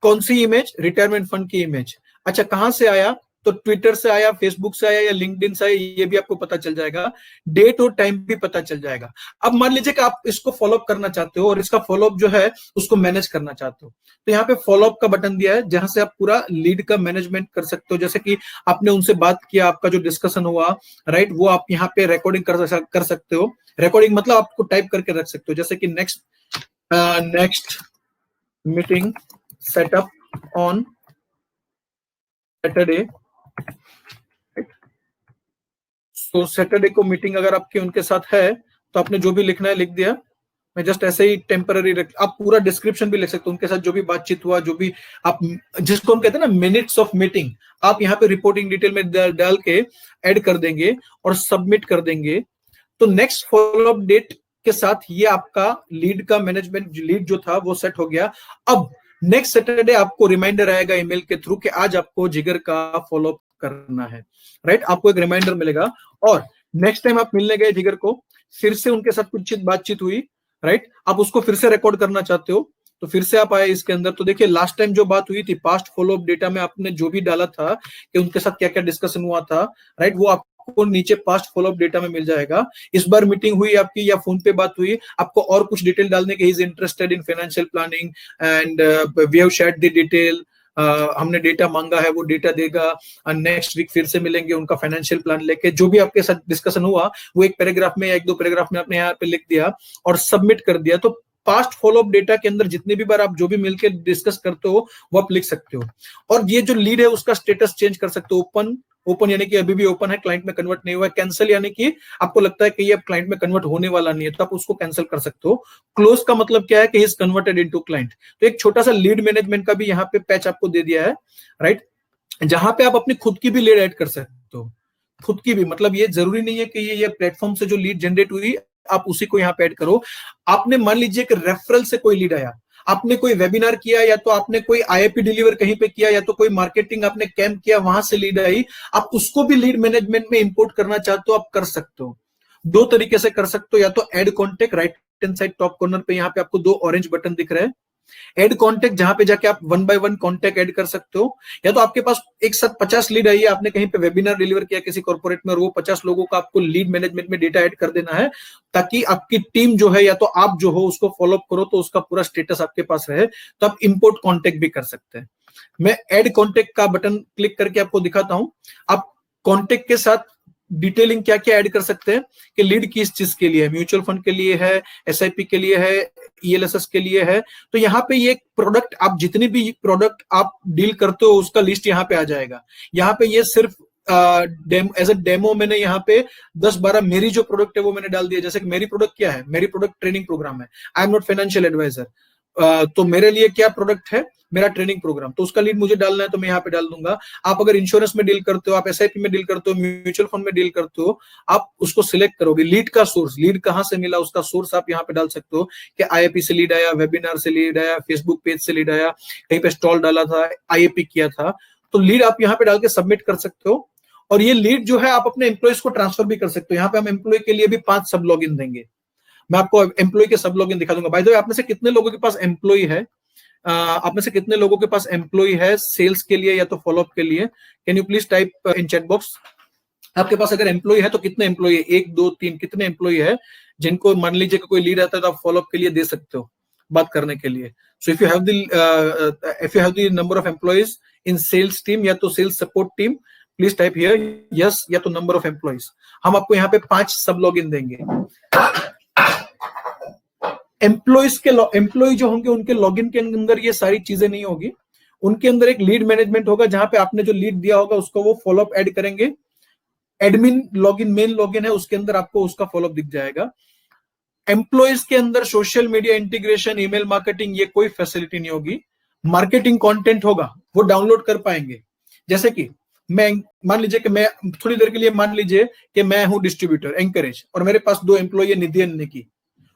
कौन सी इमेज? रिटायरमेंट फंड की इमेज। अच्छा, कहां से आया? तो ट्विटर से आया, फेसबुक से आया या लिंक्डइन से आया, ये भी आपको पता चल जाएगा। डेट और टाइम भी पता चल जाएगा। अब मान लीजिए कि आप इसको फॉलोअप करना चाहते हो और इसका फॉलोअप जो है उसको मैनेज करना चाहते हो, तो यहाँ पे फॉलोअप का बटन दिया है जहां से आप पूरा लीड का मैनेजमेंट कर सकते हो। जैसे कि आपने उनसे बात किया, आपका जो डिस्कशन हुआ, राइट, वो आप यहाँ पे रिकॉर्डिंग कर सकते हो। रिकॉर्डिंग मतलब आपको टाइप करके रख सकते हो, जैसे कि next meeting setup on Saturday. तो सैटरडे को मीटिंग अगर आपकी उनके साथ है तो आपने जो भी लिखना है लिख दिया। मैं जस्ट ऐसे ही टेम्पररी आप पूरा डिस्क्रिप्शन भी लिख सकते हो, उनके साथ जो भी बातचीत हुआ, जो भी आप, जिसको हम कहते हैं ना मिनट्स ऑफ मीटिंग, आप यहाँ पे रिपोर्टिंग डिटेल में डाल के ऐड कर देंगे और सबमिट कर देंगे। तो नेक्स्ट फॉलोअप डेट के साथ ये आपका लीड का मैनेजमेंट, लीड जो था वो सेट हो गया। अब नेक्स्ट सैटरडे आपको रिमाइंडर आएगा ईमेल के थ्रू कि आज आपको जिगर का फॉलोअप करना है, राइट। आपको एक रिमाइंडर मिलेगा। और नेक्स्ट टाइम आप मिलने गए जिगर को, फिर से उनके साथ कुछ बातचीत हुई, राइट, आप उसको फिर से रिकॉर्ड करना चाहते हो तो फिर से आप आए इसके अंदर। तो देखिए लास्ट टाइम जो बात हुई थी, पास्ट फॉलोअप डेटा में आपने जो भी डाला था कि उनके साथ क्या क्या डिस्कशन हुआ था, राइट, वो आपको नीचे पास्ट फॉलोअप डेटा में मिल जाएगा। इस बार मीटिंग हुई आपकी या फोन पे बात हुई, आपको और कुछ डिटेल डालने के, he is interested in financial planning and we have shared the detail, हमने डेटा मांगा है, वो डेटा देगा। नेक्स्ट वीक फिर से मिलेंगे उनका फाइनेंशियल प्लान लेके। जो भी आपके साथ डिस्कशन हुआ वो एक पैराग्राफ में या 1-2 पैराग्राफ में आपने यहाँ पे लिख दिया और सबमिट कर दिया। तो पास्ट फॉलोअप डेटा के अंदर जितनी भी बार आप जो भी मिलकर डिस्कस करते हो वो आप लिख सकते हो। और ये जो लीड है उसका स्टेटस चेंज कर सकते हो। ओपन यानी कि अभी भी ओपन है, क्लाइंट में कन्वर्ट नहीं हुआ है। कैंसिल यानी कि आपको लगता है कि ये अब क्लाइंट में कन्वर्ट होने वाला नहीं है, तो आप उसको कैंसिल कर सकते हो। क्लोज का मतलब क्या है कि इज कन्वर्टेड इनटू क्लाइंट। तो एक छोटा सा लीड मैनेजमेंट का भी यहाँ पे पैच आपको दे दिया है, राइट, जहां पे आप अपनी खुद की भी लीड ऐड कर सकते हो। खुद की भी मतलब ये जरूरी नहीं है कि ये प्लेटफॉर्म से जो लीड जनरेट हुई आप उसी को यहाँ पे ऐड करो। आपने मान लीजिए कि रेफरल से कोई लीड आया, आपने कोई वेबिनार किया या तो आपने कोई आईएपी डिलीवर कहीं पे किया या तो कोई मार्केटिंग आपने कैंप किया, वहां से लीड आई, आप उसको भी लीड मैनेजमेंट में इंपोर्ट करना चाहते हो, आप कर सकते हो। 2 तरीके से कर सकते हो, या तो add contact, right hand side top corner पे यहाँ पे आपको 2 ऑरेंज बटन दिख रहे हैं, ऐड कॉन्टेक्ट, जहां पे जाके आप 1 by 1 कॉन्टेक्ट ऐड कर सकते हो, या तो आपके पास एक साथ 50 लीड आई है, आपने कहीं पे वेबिनार डिलीवर किया किसी कॉर्पोरेट में, और वो 50 लोगों का आपको लीड मैनेजमेंट में डेटा ऐड कर देना है, ताकि आपकी टीम जो है या तो आप जो हो उसको फॉलो अप करो, तो उसका पूरा स्टेटस आपके पास रहे, तो आप इंपोर्ट कॉन्टेक्ट भी कर सकते हैं। मैं ऐड कॉन्टेक्ट का बटन क्लिक करके आपको दिखाता हूं। आप कॉन्टेक्ट के साथ डिटेलिंग क्या क्या ऐड कर सकते हैं, कि लीड किस चीज के लिए है, म्यूचुअल फंड के लिए है, एसआईपी के लिए है, ईएलएसएस के लिए है। तो यहाँ पे ये प्रोडक्ट, आप जितनी भी प्रोडक्ट आप डील करते हो उसका लिस्ट यहाँ पे आ जाएगा। यहाँ पे ये सिर्फ एज अ डेमो मैंने यहाँ पे 10-12 मेरी जो प्रोडक्ट है वो मैंने डाल दिया। जैसे कि मेरी प्रोडक्ट क्या है, मेरी प्रोडक्ट ट्रेनिंग प्रोग्राम है। I am not financial adviser, तो मेरे लिए क्या प्रोडक्ट है, मेरा ट्रेनिंग प्रोग्राम, तो उसका लीड मुझे डालना है तो मैं यहाँ पे डाल दूंगा। आप अगर इंश्योरेंस में डील करते हो, आप एसआईपी में डील करते हो, म्यूचुअल फंड में डील करते हो, आप उसको सिलेक्ट करोगे। लीड का सोर्स, लीड कहाँ से मिला उसका सोर्स आप यहाँ पे डाल सकते हो, कि आईआईपी से लीड आया, वेबिनार से लीड आया, फेसबुक पेज से लीड आया, कहीं पे स्टॉल डाला था, आईएपी किया था, तो लीड आप यहाँ पे डाल के सबमिट कर सकते हो। और ये लीड जो है आप अपने एम्प्लॉइज को ट्रांसफर भी कर सकते हो। यहाँ पे हम एम्प्लॉय के लिए भी 5 सब लॉगिन देंगे। मैं आपको एम्प्लॉय के सब लॉगिन दिखा दूंगा। बाय द वे, आप में से कितने लोगों के पास एम्प्लॉय है, आप में से कितने लोगों के पास एम्प्लॉय है सेल्स के लिए या तो फॉलोअप के लिए? Can you please type in chat box. आपके पास अगर एम्प्लॉय है तो कितने एम्प्लॉय है, 1 2 3, कितने एम्प्लॉय है जिनको मान लीजिए कि कोई लीड आता है तो आप फॉलोअप के लिए दे सकते हो, बात करने के लिए। So if you have the number of employees in sales team या तो sales support team, please type here yes या तो नंबर ऑफ एम्प्लॉयज। हम आपको यहाँ पे 5 सब लॉगिन देंगे। एम्प्लॉय जो होंगे उनके लॉगिन के अंदर ये सारी चीजें नहीं होगी। उनके अंदर एक लीड मैनेजमेंट होगा, जहां पे आपने जो लीड दिया होगा उसको वो फॉलोअप ऐड करेंगे। एडमिन लॉगिन, मेन लॉगिन है, उसके अंदर आपको उसका फॉलोअप दिख जाएगा। एम्प्लॉयज के अंदर social media integration, email marketing, ये कोई फैसिलिटी नहीं होगी। मार्केटिंग कंटेंट होगा, वो डाउनलोड कर पाएंगे। जैसे कि मैं मान लीजिए कि मैं थोड़ी देर के लिए, मान लीजिए कि मैं हूं डिस्ट्रीब्यूटर एंकरेज, और मेरे पास 2 एम्प्लॉय है, निधि और निकी,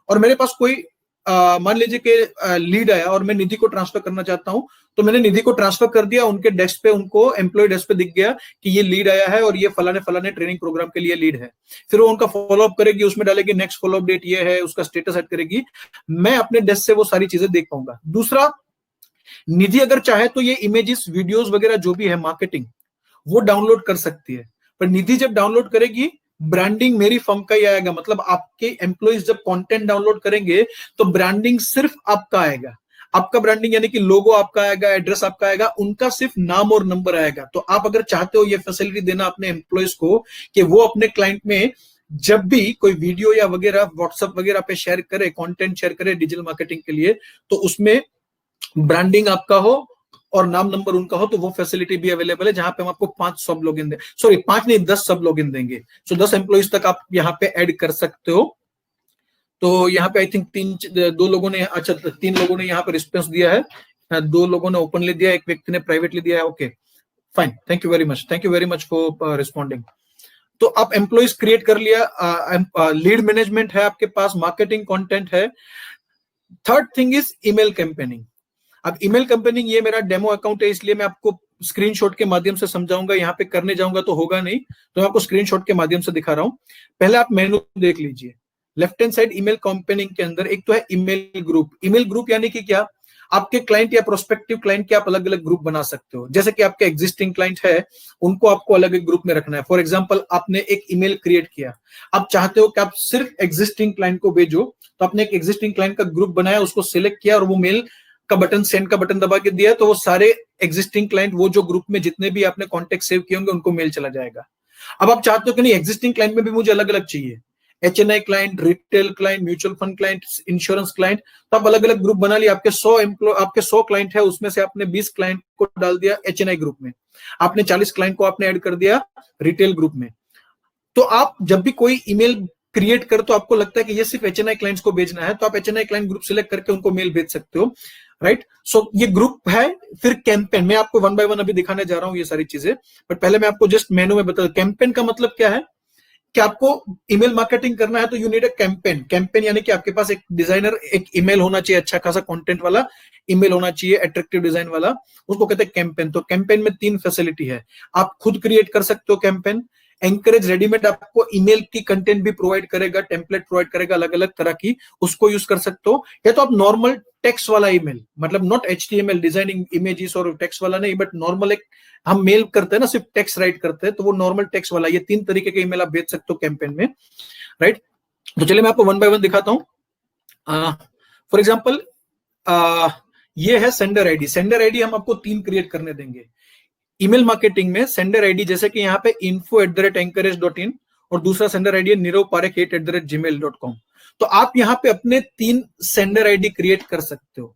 और मेरे पास कोई मान लीजिए कि लीड आया और मैं निधि को ट्रांसफर करना चाहता हूं, तो मैंने निधि को ट्रांसफर कर दिया, उनके डेस्क पे, उनको एम्प्लॉय डेस्क पे दिख गया कि ये लीड आया है और ये फलाने फलाने ट्रेनिंग प्रोग्राम के लिए लीड है। फिर वो उनका फॉलोअप करेगी, उसमें डालेगी नेक्स्ट फॉलोअप डेट ये है, उसका स्टेटस ऐड करेगी। मैं अपने डेस्क से वो सारी चीजें देख पाऊंगा। दूसरा, निधि अगर चाहे तो ये इमेजेस, वीडियोस वगैरह जो भी है मार्केटिंग, वो डाउनलोड कर सकती है। पर निधि जब डाउनलोड करेगी, ब्रांडिंग मेरी फर्म का ही आएगा। मतलब आपके एम्प्लॉइज जब कंटेंट डाउनलोड करेंगे तो ब्रांडिंग सिर्फ आपका आएगा। आपका ब्रांडिंग यानी कि लोगो आपका आएगा, एड्रेस आपका आएगा, उनका सिर्फ नाम और नंबर आएगा। तो आप अगर चाहते हो ये फैसिलिटी देना अपने एम्प्लॉइज को, कि वो अपने क्लाइंट में जब भी कोई वीडियो या वगैरह व्हाट्सएप वगैरह पे शेयर करे, कंटेंट शेयर करे डिजिटल मार्केटिंग के लिए, तो उसमें ब्रांडिंग आपका हो और नाम नंबर उनका हो, तो वो फैसिलिटी भी अवेलेबल है, जहां पे हम आपको 5 सब लॉगिन देंगे। सॉरी 5 नहीं, 10 सब लॉगिन देंगे। सो 10 एम्प्लॉइज तक आप यहाँ पे ऐड कर सकते हो। तो यहाँ पे आई थिंक 2 लोगों ने, अच्छा 3 लोगों ने यहाँ पे रिस्पॉन्स दिया है, 2 लोगों ने ओपनली दिया, एक व्यक्ति ने प्राइवेटली दिया है। Okay fine, thank you very much, thank you very much for responding. तो आप एम्प्लॉइज क्रिएट कर लिया, लीड मैनेजमेंट है आपके पास, मार्केटिंग कंटेंट है। Third thing is email campaigning. अब ईमेल कैंपेनिंग, ये मेरा डेमो अकाउंट है, इसलिए मैं आपको स्क्रीनशॉट के माध्यम से समझाऊंगा। यहाँ पे करने जाऊंगा तो होगा नहीं, तो मैं आपको स्क्रीनशॉट के माध्यम से दिखा रहा हूं। पहले आप मेनू देख लीजिए, left hand side email campaigning के अंदर एक तो है ईमेल ग्रुप। ईमेल ग्रुप यानी कि क्या, आपके क्लाइंट या प्रोस्पेक्टिव क्लाइंट के आप अलग अलग ग्रुप बना सकते हो। जैसे कि आपके एग्जिस्टिंग क्लाइंट है, उनको आपको अलग एक ग्रुप में रखना है। फॉर एग्जांपल, आपने एक ईमेल क्रिएट किया, आप चाहते हो कि आप सिर्फ एग्जिस्टिंग क्लाइंट को भेजो, तो आपने एक एग्जिस्टिंग क्लाइंट का ग्रुप बनाया, उसको सिलेक्ट किया और वो मेल का बटन, सेंड का बटन दबा के दिया, तो वो सारे एग्जिस्टिंग क्लाइंट, वो जो ग्रुप में जितने भी आपने कॉन्टेक्ट सेव किए होंगे, उनको मेल चला जाएगा। अब आप चाहते हो कि नहीं, एग्जिस्टिंग क्लाइंट में भी मुझे अलग अलग चाहिए, HNI client, retail client, mutual fund client, insurance client, तो आप अलग अलग ग्रुप बना लिया। आपके 100 क्लाइंट है, उसमें से आपने 20 क्लाइंट को डाल दिया HNI ग्रुप में, आपने 40 क्लाइंट को आपने ऐड कर दिया रिटेल ग्रुप में। तो आप जब भी कोई ईमेल क्रिएट कर, तो आपको लगता है कि ये सिर्फ HNI क्लाइंट्स को भेजना है, तो आप HNI क्लाइंट ग्रुप सिलेक्ट करके उनको मेल भेज सकते हो, राइट। सो ये ग्रुप है। फिर कैंपेन, मैं आपको 1 by 1 अभी दिखाने जा रहा हूं ये सारी चीजें, बट पहले मैं आपको जस्ट मेनू में बता दूं। कैंपेन का मतलब क्या है, कि आपको ईमेल मार्केटिंग करना है तो you need a campaign. Campaign यानी कि आपके पास एक डिजाइनर, एक ईमेल होना चाहिए, अच्छा खासा कंटेंट वाला ईमेल होना चाहिए, अट्रैक्टिव डिजाइन वाला, उसको कहते हैं कैंपेन। तो कैंपेन में 3 फैसिलिटी है। आप खुद क्रिएट कर सकते हो कैंपेन, एंकरेज रेडीमेड आपको ईमेल की कंटेंट भी प्रोवाइड करेगा, टेम्पलेट प्रोवाइड करेगा अलग अलग तरह की, उसको यूज कर सकते हो। या तो आप नॉर्मल टेक्स्ट वाला ईमेल, मतलब नॉट HTML डिजाइनिंग इमेजेस और टेक्स्ट वाला नहीं, बट नॉर्मल एक हम मेल करते हैं ना, सिर्फ टेक्स्ट राइट करते हैं, तो वो नॉर्मल टेक्स्ट वाला, ये 3 तरीके के ईमेल आप भेज सकते हो कैंपेन में, राइट। तो चलिए मैं आपको वन बाय वन दिखाता हूं। फॉर एग्जाम्पल ये है सेंडर आईडी। सेंडर आईडी हम आपको 3 क्रिएट करने देंगे। ईमेल मार्केटिंग में सेंडर आईडी जैसे कि यहाँ पे info@encourage.in और दूसरा सेंडर आईडी है nirav@gmail.com। तो आप यहाँ पे अपने 3 सेंडर आईडी क्रिएट कर सकते हो।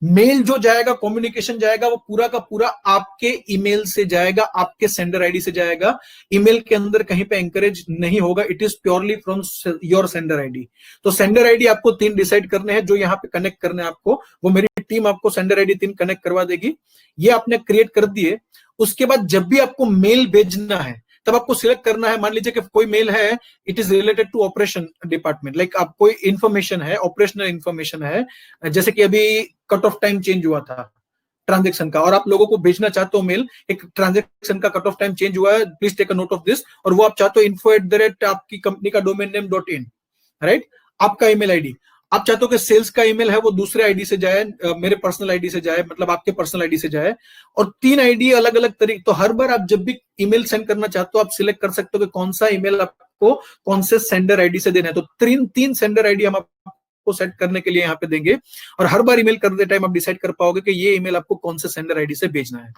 मेल जो जाएगा, कम्युनिकेशन जाएगा, वो पूरा का पूरा आपके ईमेल से जाएगा, आपके सेंडर आईडी से जाएगा। ईमेल के अंदर कहीं पे एंकरेज नहीं होगा, it is purely from your sender ID. तो सेंडर आईडी आपको 3 डिसाइड करने हैं जो यहाँ पे कनेक्ट करने हैं आपको, वो मेरी टीम आपको सेंडर आईडी 3 कनेक्ट करवा देगी। ये आपने क्रिएट कर दिए। उसके बाद जब भी आपको मेल भेजना है तब आपको सिलेक्ट करना है। मान लीजिए कि कोई मेल है, it is related to operation department, like आप कोई इंफॉर्मेशन है, ऑपरेशनल इंफॉर्मेशन है, जैसे कि अभी कट ऑफ टाइम चेंज हुआ था ट्रांजेक्शन का, और आप लोगों को भेजना चाहते हो मेल, एक ट्रांजेक्शन का कट ऑफ टाइम चेंज हुआ है, please take a note of this, और वो आप चाहते हो info@ आपकी कंपनी का डोमेन नेम .in, राइट, आपका ईमेल आईडी। आप चाहते हो कि सेल्स का ईमेल है वो दूसरे आईडी से जाए, मेरे पर्सनल आईडी से जाए, मतलब आपके पर्सनल आईडी से जाए, और 3 आईडी अलग अलग तरीके। तो हर बार आप जब भी ईमेल सेंड करना चाहते हो आप सिलेक्ट कर सकते हो कि कौन सा ईमेल आपको कौन से सेंडर आईडी से देना है। तो 3 सेंडर आईडी हम आपको सेट करने के लिए यहाँ पे देंगे, और हर बार ईमेल करते टाइम आप डिसाइड कर पाओगे कि ये ईमेल आपको कौन से सेंडर आईडी से भेजना है।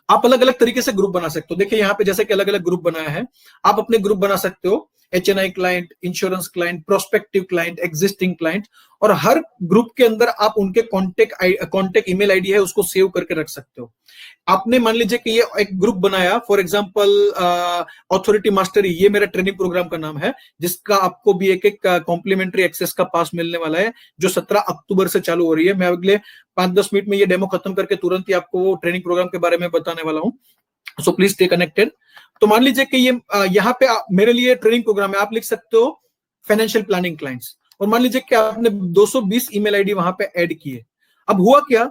आप अलग अलग तरीके से ग्रुप बना सकते हो। देखिए यहाँ पे जैसे कि अलग अलग ग्रुप बनाया है, आप अपने ग्रुप बना सकते हो, HNI client, insurance client, prospective client, existing client, और हर ग्रुप के अंदर आप उनके कॉन्टेक्ट ईमेल आईडी है उसको सेव करके रख सकते हो। आपने मान लीजिए कि ये एक ग्रुप बनाया, फॉर एग्जांपल अथॉरिटी मास्टरी, ये मेरा ट्रेनिंग प्रोग्राम का नाम है, जिसका आपको भी एक कॉम्प्लीमेंट्री एक्सेस का पास मिलने वाला है, जो 17 अक्टूबर से चालू हो रही है। मैं अगले 5-10 मिनट में ये डेमो खत्म करके तुरंत ही आपको वो ट्रेनिंग प्रोग्राम के बारे में बताने वाला हूँ, सो प्लीज स्टे कनेक्टेड। तो मान लीजिए कि ये यहाँ पे मेरे लिए ट्रेनिंग प्रोग्राम है, आप लिख सकते हो फाइनेंशियल प्लानिंग क्लाइंट्स, और मान लीजिए कि आपने 220 ईमेल आईडी वहां पे ऐड किए। अब हुआ क्या,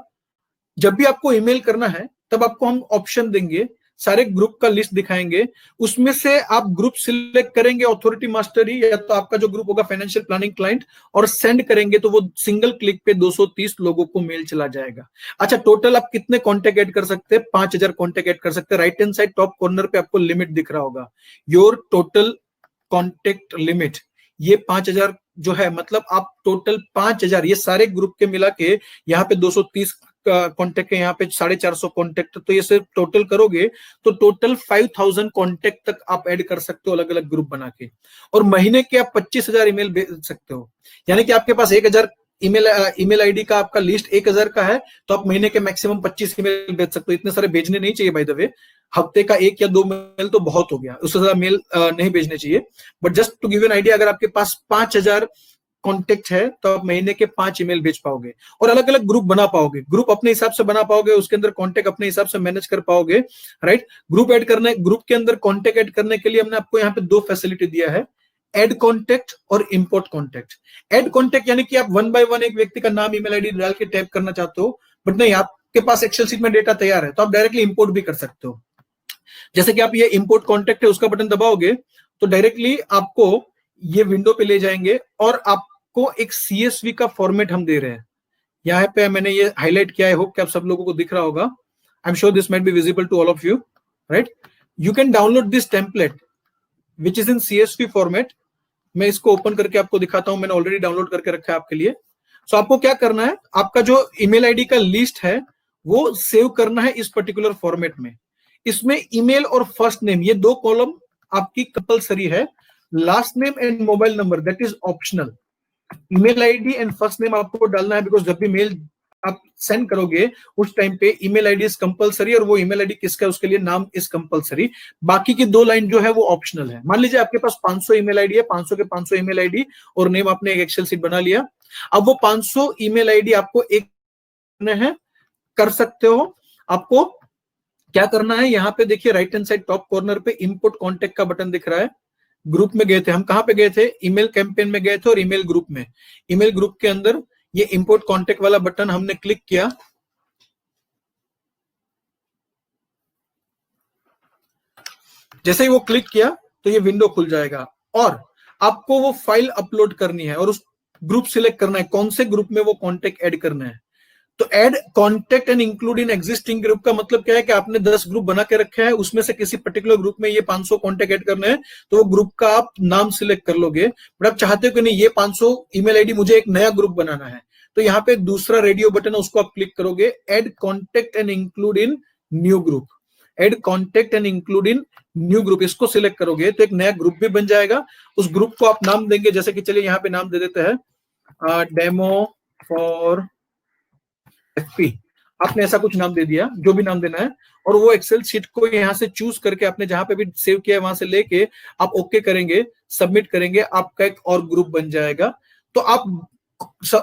जब भी आपको ईमेल करना है तब आपको हम ऑप्शन देंगे, सारे ग्रुप का लिस्ट दिखाएंगे, उसमें से आप ग्रुप सिलेक्ट करेंगे अथॉरिटी मास्टरी, या तो आपका जो ग्रुप होगा फाइनेंशियल प्लानिंग क्लाइंट, और सेंड करेंगे तो वो सिंगल क्लिक पे 230 लोगों को मेल चला जाएगा। अच्छा, टोटल आप कितने कॉन्टेक्ट ऐड कर सकते हैं? 5000 कॉन्टेक्ट ऐड कर सकते हैं। Right hand side top corner पे आपको लिमिट दिख रहा होगा, योर टोटल कॉन्टेक्ट लिमिट, ये 5000 जो है, मतलब आप टोटल 5000, ये सारे ग्रुप के मिला के यहाँ पे 230 कॉन्टेक्ट है, यहाँ पे 450 कॉन्टेक्ट, तो ये सिर्फ टोटल करोगे तो टोटल 5000 कॉन्टेक्ट तक आप ऐड कर सकते हो अलग अलग ग्रुप बना के। और महीने के आप 25,000 ईमेल भेज सकते हो, यानी कि आपके पास 1000 ईमेल आईडी का आपका लिस्ट 1000 का है, तो आप महीने के मैक्सिमम 25 ईमेल भेज सकते हो। इतने सारे भेजने नहीं चाहिए बाय द वे, हफ्ते का 1 या 2 मेल तो बहुत हो गया, उससे ज्यादा मेल नहीं भेजने चाहिए। But just to give an idea, अगर आपके पास 5000 कॉन्टेक्ट है तो आप महीने के 5 ईमेल भेज पाओगे, और अलग अलग ग्रुप बना पाओगे, ग्रुप अपने हिसाब से बना पाओगे, उसके अंदर कॉन्टेक्ट अपने हिसाब से मैनेज कर पाओगे, राइट। ग्रुप के अंदर कॉन्टेक्ट ऐड करने के लिए हमने आपको यहाँ पे 2 फैसिलिटी दिया है, एड कॉन्टेक्ट और इंपोर्ट कॉन्टेक्ट। एड कॉन्टेक्ट यानी कि आप 1 बाय 1 एक व्यक्ति का नाम, ईमेल आईडी डाल के टैप करना चाहते हो, बट नहीं, आपके पास एक्सेल शीट में डेटा तैयार है तो आप डायरेक्टली इंपोर्ट भी कर सकते हो। जैसे कि आप ये इंपोर्ट कॉन्टेक्ट है उसका बटन दबाओगे तो डायरेक्टली आपको ये विंडो पे ले जाएंगे, और आपको एक CSV का फॉर्मेट हम दे रहे हैं। यहाँ पे मैंने ये हाईलाइट किया है, होप कि आप सब लोगों को दिख रहा होगा। I am sure this might be visible to all of you, right. You can download this template which is in CSV format. मैं इसको ओपन करके आपको दिखाता हूं, मैंने ऑलरेडी डाउनलोड करके रखा है आपके लिए। सो आपको क्या करना है, आपका जो ईमेल आईडी का लिस्ट है वो सेव करना है इस पर्टिकुलर फॉर्मेट में। इसमें ईमेल और फर्स्ट नेम, ये 2 कॉलम आपकी कंपलसरी है, last name and mobile number that is optional. Email ID and first name आपको डालना है, बिकॉज जब भी मेल आप सेंड करोगे उस टाइम पे ईमेल आईडी इज कंपलसरी, और वो ईमेल आईडी किसका है उसके लिए नाम इज कंपलसरी। बाकी की 2 लाइन जो है वो ऑप्शनल है। मान लीजिए आपके पास 500 ईमेल आईडी है, 500 के 500 ईमेल आईडी और नेम आपने एक एक्सेल शीट बना लिया। अब वो 500 ईमेल आईडी आपको एक है, कर सकते हो। आपको क्या करना है, यहाँ पे देखिए right hand side top corner पे इंपोर्ट कॉन्टेक्ट का बटन दिख रहा है। ग्रुप में गए थे हम, कहां पे गए थे, ईमेल कैंपेन में गए थे, और ईमेल ग्रुप में, ईमेल ग्रुप के अंदर ये इंपोर्ट कॉन्टेक्ट वाला बटन हमने क्लिक किया। जैसे ही वो क्लिक किया तो ये विंडो खुल जाएगा और आपको वो फाइल अपलोड करनी है और उस ग्रुप सिलेक्ट करना है, कौन से ग्रुप में वो कॉन्टेक्ट ऐड करना है। तो add contact and include in existing group का मतलब क्या है कि आपने 10 ग्रुप बना के रखे हैं, उसमें से किसी पर्टिकुलर ग्रुप में ये 500 कॉन्टेक्ट ऐड करने हैं, तो वो ग्रुप का आप नाम सिलेक्ट कर लोगे। बट आप चाहते हो कि नहीं, ये 500 ईमेल आईडी मुझे एक नया ग्रुप बनाना है, तो यहाँ पे दूसरा रेडियो बटन है, उसको आप क्लिक करोगे, add contact and include in new group. Add contact and include in new group, इसको सिलेक्ट करोगे तो एक नया ग्रुप भी बन जाएगा। उस ग्रुप को आप नाम देंगे, जैसे कि चलिए यहाँ पे नाम दे देते हैं डेमो फॉर एफपी। आपने ऐसा कुछ नाम दे दिया, जो भी नाम देना है, और वो एक्सेल शीट को यहाँ से चूज करके आपने जहां पे भी सेव किया है वहां से लेके आप ओके करेंगे, सबमिट करेंगे, आपका एक और ग्रुप बन जाएगा। तो आप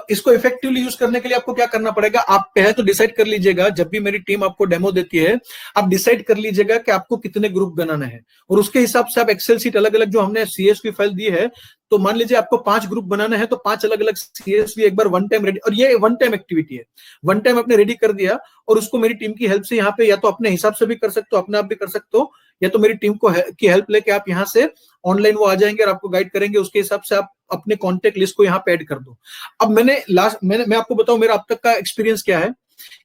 इसको इफेक्टिवली यूज करने के लिए आपको क्या करना पड़ेगा, आप पहले तो डिसाइड कर लीजिएगा, जब भी मेरी टीम आपको डेमो देती है आप डिसाइड कर लीजिएगा कि आपको कितने ग्रुप बनाना है, और उसके हिसाब से आप एक्सेल शीट अलग अलग जो हमने सीएसवी फाइल दी है, तो मान लीजिए आपको 5 ग्रुप बनाना है, तो 5 अलग अलग सीएसवी एक बार वन टाइम रेडी, और ये वन टाइम एक्टिविटी है, वन टाइम आपने रेडी कर दिया और उसको मेरी टीम की हेल्प से यहाँ पे या तो अपने हिसाब से भी कर सकते हो, अपने आप भी कर सकते हो, या तो मेरी टीम को की हेल्प लेके आप यहाँ से ऑनलाइन वो आ जाएंगे और आपको गाइड करेंगे, उसके हिसाब से आप अपने कॉन्टेक्ट लिस्ट को यहाँ पे ऐड कर दो। अब मैं आपको बताऊं मेरा अब तक का एक्सपीरियंस क्या है।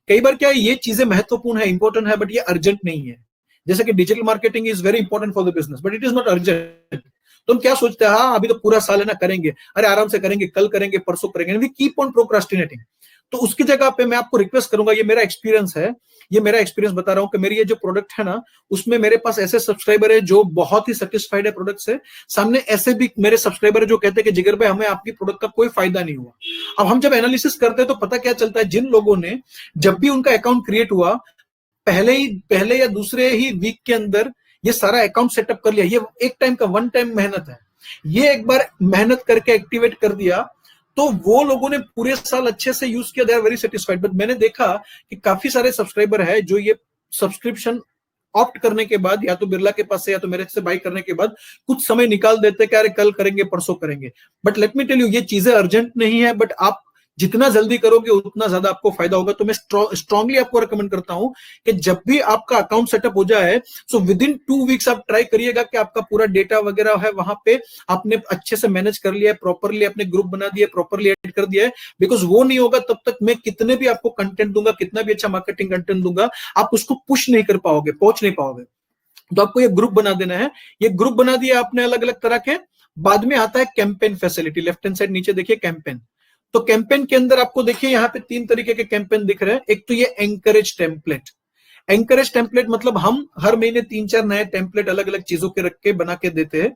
कई बार क्या है, ये चीजें महत्वपूर्ण है, इंपॉर्टेंट है, बट ये अर्जेंट नहीं है। जैसे कि digital marketing is very important for the business, but it is not urgent. तुम क्या सोचते हैं, हाँ अभी तो पूरा साल है ना, करेंगे, अरे आराम से करेंगे, कल करेंगे, परसों करेंगे, वी कीप ऑन प्रोक्रास्टिनेटिंग। तो उसकी जगह पे मैं आपको रिक्वेस्ट करूंगा, ये मेरा एक्सपीरियंस है, ये मेरा एक्सपीरियंस बता रहा हूं कि मेरी ये जो प्रोडक्ट है ना, उसमें मेरे पास ऐसे सब्सक्राइबर है जो बहुत ही सेटिस्फाइड है प्रोडक्ट से, सामने ऐसे भी मेरे सब्सक्राइबर है जो कहते हैं कि जिगर भाई हमें आपकी प्रोडक्ट का कोई फायदा नहीं हुआ। अब हम जब एनालिसिस करते हैं तो पता क्या चलता है, जिन लोगों ने जब भी उनका अकाउंट क्रिएट हुआ पहले या दूसरे ही वीक के अंदर ये सारा अकाउंट सेटअप कर लिया, ये एक टाइम का वन टाइम मेहनत है, ये एक बार मेहनत करके एक्टिवेट कर दिया, तो वो लोगों ने पूरे साल अच्छे से यूज किया, they are very satisfied. But मैंने देखा कि काफी सारे सब्सक्राइबर है जो ये सब्सक्रिप्शन ऑप्ट करने के बाद या तो बिरला के पास से या तो मेरे से बाई करने के बाद कुछ समय निकाल देते कि अरे कल करेंगे, परसों करेंगे। But let me tell you, ये चीजें अर्जेंट नहीं है, बट आप जितना जल्दी करोगे उतना ज्यादा आपको फायदा होगा। तो मैं स्ट्रांगली आपको रिकमेंड करता हूं कि जब भी आपका अकाउंट सेटअप हो जाए, सो विद इन 2 वीक्स आप ट्राई करिएगा कि आपका पूरा डेटा वगैरह है वहां पे आपने अच्छे से मैनेज कर लिया है, प्रॉपरली अपने ग्रुप बना दिए, प्रॉपरली एड कर दिया है। बिकॉज वो नहीं होगा तब तक मैं कितने भी आपको कंटेंट दूंगा, कितना भी अच्छा मार्केटिंग कंटेंट दूंगा, आप उसको पुश नहीं कर पाओगे, पहुंच नहीं पाओगे। तो आपको ये ग्रुप बना देना है। ये ग्रुप बना दिया आपने अलग अलग तरह के, बाद में आता है campaign facility. Left hand side नीचे देखिए कैंपेन। तो कैंपेन के अंदर आपको देखिए यहाँ पे 3 तरीके के कैंपेन दिख रहे हैं। एक तो ये एंकरेज टेम्पलेट। एंकरेज टेम्पलेट मतलब हम हर महीने 3-4 नए टेम्पलेट अलग अलग चीजों के रख के बना के देते हैं,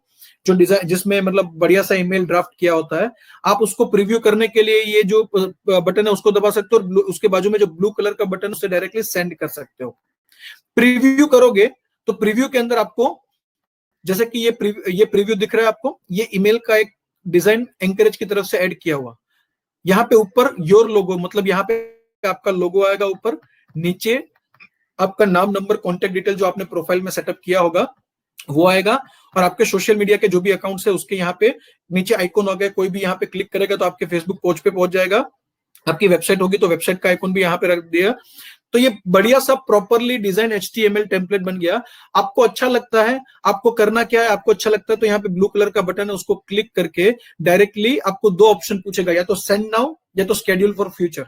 जो डिजाइन जिसमें मतलब बढ़िया सा ईमेल ड्राफ्ट किया होता है। आप उसको प्रीव्यू करने के लिए ये जो बटन है उसको दबा सकते हो, और उसके बाजू में जो ब्लू कलर का बटन उससे डायरेक्टली सेंड कर सकते हो। प्रीव्यू करोगे तो प्रीव्यू के अंदर आपको जैसे कि ये प्रीव्यू दिख रहा है आपको, ये ईमेल का एक डिजाइन एंकरेज की तरफ से ऐड किया हुआ। यहाँ पे ऊपर योर लोगो, मतलब यहाँ पे आपका लोगो आएगा, ऊपर नीचे आपका नाम, नंबर, कॉन्टेक्ट डिटेल जो आपने प्रोफाइल में सेटअप किया होगा वो आएगा, और आपके सोशल मीडिया के जो भी अकाउंट्स है उसके यहाँ पे नीचे आइकॉन आ गया, कोई भी यहाँ पे क्लिक करेगा तो आपके फेसबुक पेज पे पहुंच जाएगा। आपकी वेबसाइट होगी तो वेबसाइट का आइकॉन भी यहाँ पे रख दिया। तो ये बढ़िया सा प्रॉपरली डिजाइन HTML टेम्पलेट बन गया। आपको अच्छा लगता है, आपको करना क्या है, आपको अच्छा लगता है तो यहाँ पे ब्लू कलर का बटन है, उसको क्लिक करके डायरेक्टली आपको 2 ऑप्शन पूछेगा, या तो सेंड नाउ या तो स्केड्यूल फॉर फ्यूचर।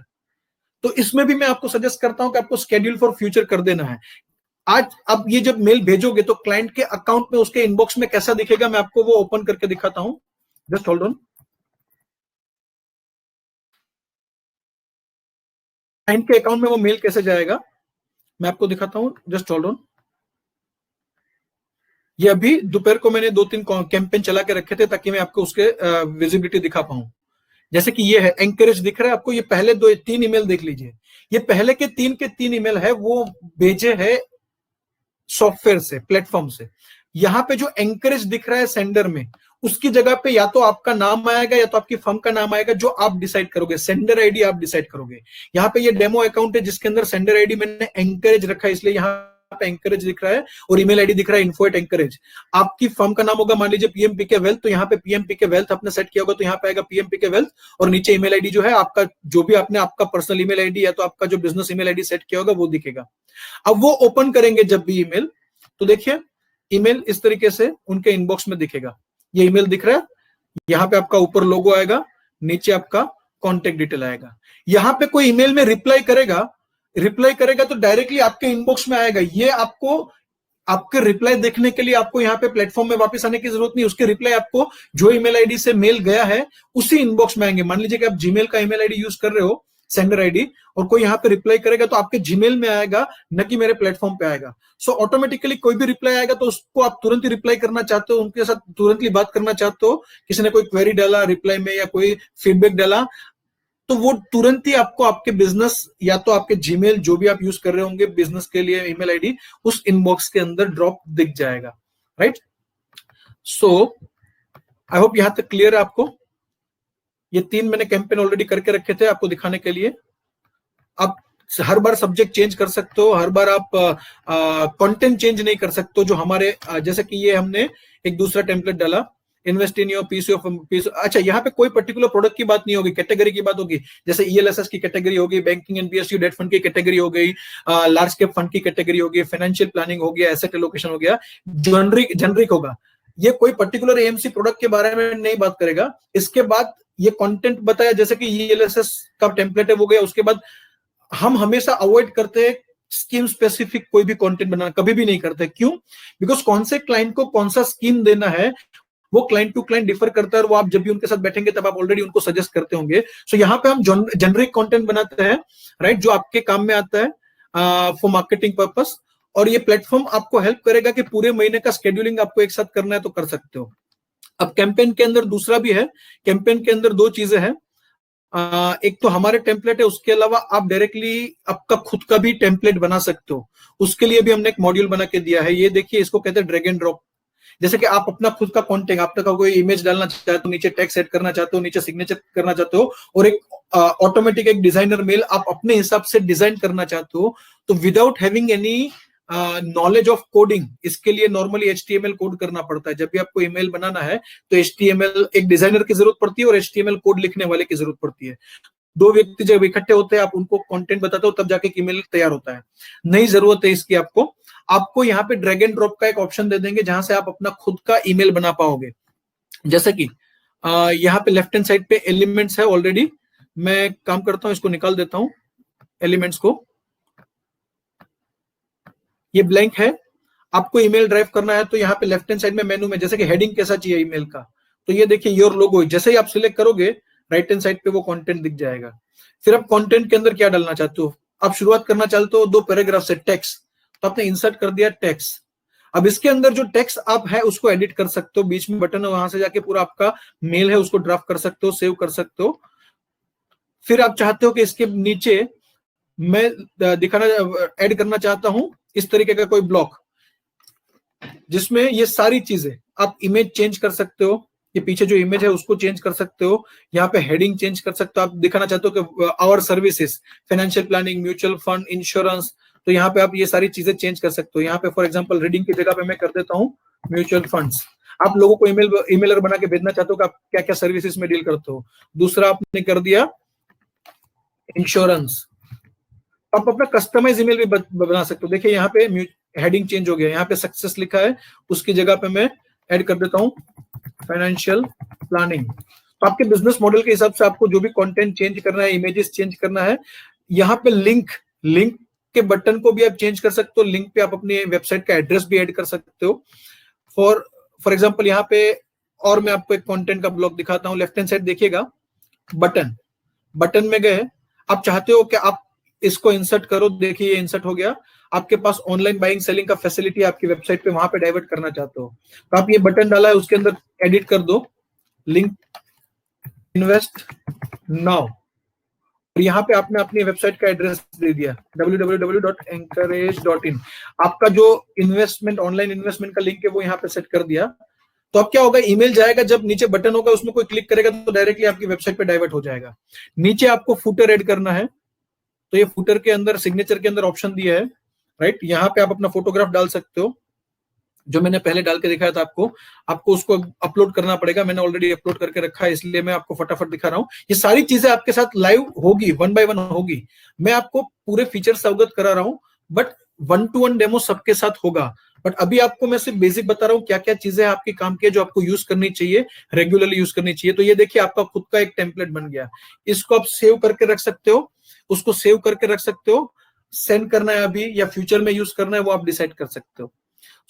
तो इसमें भी मैं आपको सजेस्ट करता हूं कि आपको स्केड्यूल फॉर फ्यूचर कर देना है। आज अब ये जब मेल भेजोगे तो क्लाइंट के अकाउंट में उसके इनबॉक्स में कैसा दिखेगा, मैं आपको वो ओपन करके दिखाता हूं। Just hold on. क्लाइंट के अकाउंट में वो मेल कैसे जाएगा मैं आपको दिखाता हूं, जस्ट होल्ड ऑन। ये अभी दोपहर को मैंने 2-3 कैंपेन चला के रखे थे ताकि मैं आपको उसके विजिबिलिटी दिखा पाऊं। जैसे कि ये है एंकरेज दिख रहा है आपको, ये पहले 2-3 ईमेल देख लीजिए। ये पहले के 3 ईमेल है वो भेजे है सॉफ्टवेयर से, प्लेटफॉर्म से। यहाँ पे जो एंकरेज दिख रहा है सेंडर में, उसकी जगह पे या तो आपका नाम आएगा या तो आपकी फर्म का नाम आएगा, जो आप डिसाइड करोगे। सेंडर आईडी आप डिसाइड करोगे। यहाँ पे ये डेमो अकाउंट है जिसके अंदर सेंडर आईडी मैंने एंकरेज रखा है, इसलिए यहाँ पे एंकरेज दिख रहा है, और ईमेल आईडी दिख रहा है info@encourage। आपकी फर्म का नाम होगा मान लीजिए PMPK वेल्थ, तो यहाँ पे PMPK वेल्थ आपने सेट किया होगा तो यहाँ पे आएगा PMPK वेल्थ, और नीचे ईमेल आईडी जो है आपका, जो भी आपने आपका पर्सनल ईमेल आईडी या तो आपका जो बिजनेस ईमेल आईडी सेट किया होगा वो दिखेगा। अब वो ओपन करेंगे जब भी ईमेल, तो देखिए ईमेल इस तरीके से उनके इनबॉक्स में दिखेगा। ये ईमेल दिख रहा है, यहाँ पे आपका ऊपर लोगो आएगा, नीचे आपका कॉन्टेक्ट डिटेल आएगा। यहाँ पे कोई ईमेल में रिप्लाई करेगा तो डायरेक्टली आपके इनबॉक्स में आएगा। ये आपको आपके रिप्लाई देखने के लिए आपको यहाँ पे प्लेटफॉर्म में वापस आने की जरूरत नहीं। उसके रिप्लाई आपको जो ईमेल आईडी से मेल गया है उसी इनबॉक्स में आएंगे। मान लीजिए कि आप जीमेल का ईमेल आईडी यूज कर रहे हो, सेंडर आईडी, और कोई यहाँ पे रिप्लाई करेगा तो आपके जीमेल में आएगा, न कि मेरे प्लेटफॉर्म पे आएगा। सो ऑटोमेटिकली कोई भी रिप्लाई आएगा तो उसको आप तुरंत ही रिप्लाई करना चाहते हो, उनके साथ तुरंत ही बात करना चाहते हो। किसी ने कोई क्वेरी डाला रिप्लाई में या कोई फीडबैक डाला तो वो तुरंत ही आपको आपके बिजनेस या तो आपके जीमेल जो भी आप यूज कर रहे होंगे बिजनेस के लिए ईमेल आईडी, उस इनबॉक्स के अंदर ड्रॉप दिख जाएगा। राइट, सो आई होप यहां तक क्लियर है आपको। ये 3 मैंने कैंपेन ऑलरेडी करके रखे थे आपको दिखाने के लिए। आप हर बार सब्जेक्ट चेंज कर सकते हो, हर बार आप कंटेंट चेंज नहीं कर सकते हो। जो हमारे जैसे कि ये हमने एक दूसरा टेम्पलेट डाला, invest in your piece of peace. अच्छा, यहाँ पे कोई पर्टिकुलर प्रोडक्ट की बात नहीं होगी, कैटेगरी की बात होगी। जैसे ईएलएसएस की कैटेगरी होगी, banking and PSU debt fund की कैटेगरी हो गई, लार्ज कैप फंड की कैटेगरी होगी, फाइनेंशियल प्लानिंग हो गया, एसेट एलोकेशन हो गया, जेनरिक होगा। ये कोई पर्टिकुलर एएमसी प्रोडक्ट के बारे में नहीं बात करेगा। इसके बाद ये कंटेंट बताया, जैसे कि ईएलएसएस का टेम्पलेट है वो गया। उसके बाद हम हमेशा अवॉइड करते हैं स्कीम स्पेसिफिक कोई भी कंटेंट बनाना, कभी भी नहीं करते। क्यों? बिकॉज कौन से क्लाइंट को कौन सा स्कीम देना है वो क्लाइंट टू क्लाइंट डिफर करता है, और वो आप जब भी उनके साथ बैठेंगे तब आप ऑलरेडी उनको सजेस्ट करते होंगे। सो यहाँ पे हम जेनरिक कंटेंट बनाते हैं, राइट, जो आपके काम में आता है फॉर मार्केटिंग पर्पस। और ये प्लेटफॉर्म आपको हेल्प करेगा कि पूरे महीने का शेड्यूलिंग आपको एक साथ करना है तो कर सकते हो। अब कैंपेन के अंदर दूसरा भी है। कैंपेन के अंदर 2 चीजें हैं। एक तो हमारे टेम्पलेट है, उसके अलावा आप डायरेक्टली आपका खुद का भी टेम्पलेट बना सकते हो। उसके लिए भी हमने एक मॉड्यूल बना के दिया है। ये देखिए, इसको कहते हैं ड्रैग एंड ड्रॉप। जैसे कि आप अपना खुद का कंटेंट, आपका कोई इमेज डालना चाहते हो, नीचे टेक्स्ट ऐड करना चाहते हो, नीचे सिग्नेचर करना चाहते हो, और एक ऑटोमेटिक एक डिजाइनर मेल आप अपने हिसाब से डिजाइन करना चाहते हो, तो without having any knowledge of coding, इसके लिए नॉर्मली HTML कोड करना पड़ता है। जब भी आपको ईमेल बनाना है तो HTML एक डिजाइनर की जरूरत पड़ती है और HTML कोड लिखने वाले की जरूरत पड़ती है। 2 व्यक्ति जब इकट्ठे होते हैं, आप उनको कंटेंट बताते हो, तब जाके ईमेल तैयार होता है। नहीं जरूरत है इसकी। आपको यहाँ पे ड्रैग एंड ड्रॉप का एक ऑप्शन दे देंगे जहां से आप अपना खुद का ईमेल बना पाओगे। जैसे कि यहाँ पे लेफ्ट हैंड साइड पे एलिमेंट्स है ऑलरेडी। मैं काम करता हूँ, इसको निकाल देता हूँ एलिमेंट्स को। ये ब्लैंक है। आपको ईमेल ड्राइव करना है तो यहाँ पे लेफ्ट हैंड साइड में मेनू में, जैसे कि हेडिंग कैसा चाहिए ईमेल का, तो ये देखिए योर लोगो। जैसे ही आप सिलेक्ट करोगे राइट हैंड साइड पे वो कंटेंट दिख जाएगा। फिर आप कंटेंट के अंदर क्या डालना चाहते हो, आप शुरुआत करना चाहते हो 2 पैराग्राफ से टेक्स्ट, तो आपने इंसर्ट कर दिया टेक्स्ट। अब इसके अंदर जो टेक्स्ट आप है उसको एडिट कर सकते हो, बीच में बटन है, वहां से जाके पूरा आपका मेल है उसको ड्राफ्ट कर सकते हो, सेव कर सकते हो। फिर आप चाहते हो कि इसके नीचे मैं दिखाना ऐड करना चाहता हूं इस तरीके का कोई ब्लॉक, जिसमें ये सारी चीजें आप इमेज चेंज कर सकते हो, ये पीछे जो इमेज है उसको चेंज कर सकते हो, यहाँ पे हेडिंग चेंज कर सकते हो। आप दिखाना चाहते हो कि our services, financial planning, mutual fund, insurance, तो यहाँ पे आप ये सारी चीजें चेंज कर सकते हो। यहाँ पे फॉर एग्जांपल रीडिंग की जगह पे मैं कर देता हूँ म्यूचुअल फंड्स। आप लोगों को ईमेलर बना के भेजना चाहते हो कि आप क्या क्या सर्विसेज में डील करते हो। दूसरा आपने कर दिया इंश्योरेंस। आप अपना कस्टमाइज ईमेल भी बना सकते हो। देखिए यहाँ पे हेडिंग चेंज हो गया, यहाँ पे सक्सेस लिखा है, उसकी जगह पे मैं ऐड कर देता हूँ फाइनेंशियल प्लानिंग। तो आपके बिजनेस मॉडल के हिसाब से आपको जो भी कंटेंट चेंज करना है, इमेजेस चेंज करना है। यहाँ पे लिंक के बटन को भी आप चेंज कर सकते हो। लिंक पे आप अपनी वेबसाइट का एड्रेस भी ऐड कर सकते हो। फॉर एग्जांपल यहाँ पे और मैं आपको एक कंटेंट का ब्लॉक दिखाता हूँ। लेफ्ट हैंड साइड देखिएगा, बटन में गए, आप चाहते हो कि आप इसको इंसर्ट करो। देखिए ये इंसर्ट हो गया। आपके पास ऑनलाइन बाइंग सेलिंग का फैसिलिटी आपकी वेबसाइट पे, वहां पे डाइवर्ट करना चाहते हो तो आप ये बटन डाला है, उसके अंदर एडिट कर दो लिंक इन्वेस्ट नाउ। यहाँ पे आपने अपनी वेबसाइट का एड्रेस दे दिया www.encourage.in। आपका जो इन्वेस्टमेंट, ऑनलाइन इन्वेस्टमेंट का लिंक है वो यहाँ पे सेट कर दिया। तो अब क्या होगा, ईमेल जाएगा, जब नीचे बटन होगा उसमें कोई क्लिक करेगा तो डायरेक्टली आपकी वेबसाइट पे डाइवर्ट हो जाएगा। नीचे आपको फुटर ऐड करना है, तो ये फुटर के अंदर सिग्नेचर के अंदर ऑप्शन दिया है, राइट। यहाँ पे आप अपना फोटोग्राफ डाल सकते हो, जो मैंने पहले डाल के दिखाया था आपको उसको अपलोड करना पड़ेगा। मैंने ऑलरेडी अपलोड करके रखा है, इसलिए मैं आपको फटाफट दिखा रहा हूँ। ये सारी चीजें आपके साथ लाइव होगी, 1 by 1 होगी। मैं आपको पूरे फीचर से अवगत करा रहा हूँ, बट 1-to-1 डेमो सबके साथ होगा। बट अभी आपको मैं सिर्फ बेसिक बता रहा हूँ क्या क्या चीजें आपके काम की जो आपको यूज करनी चाहिए, रेगुलरली यूज करनी चाहिए। तो ये देखिए आपका खुद का एक टेम्पलेट बन गया, इसको आप सेव करके रख सकते हो, उसको सेव करके रख सकते हो, सेंड करना है अभी या फ्यूचर में यूज करना है वो आप डिसाइड कर सकते हो।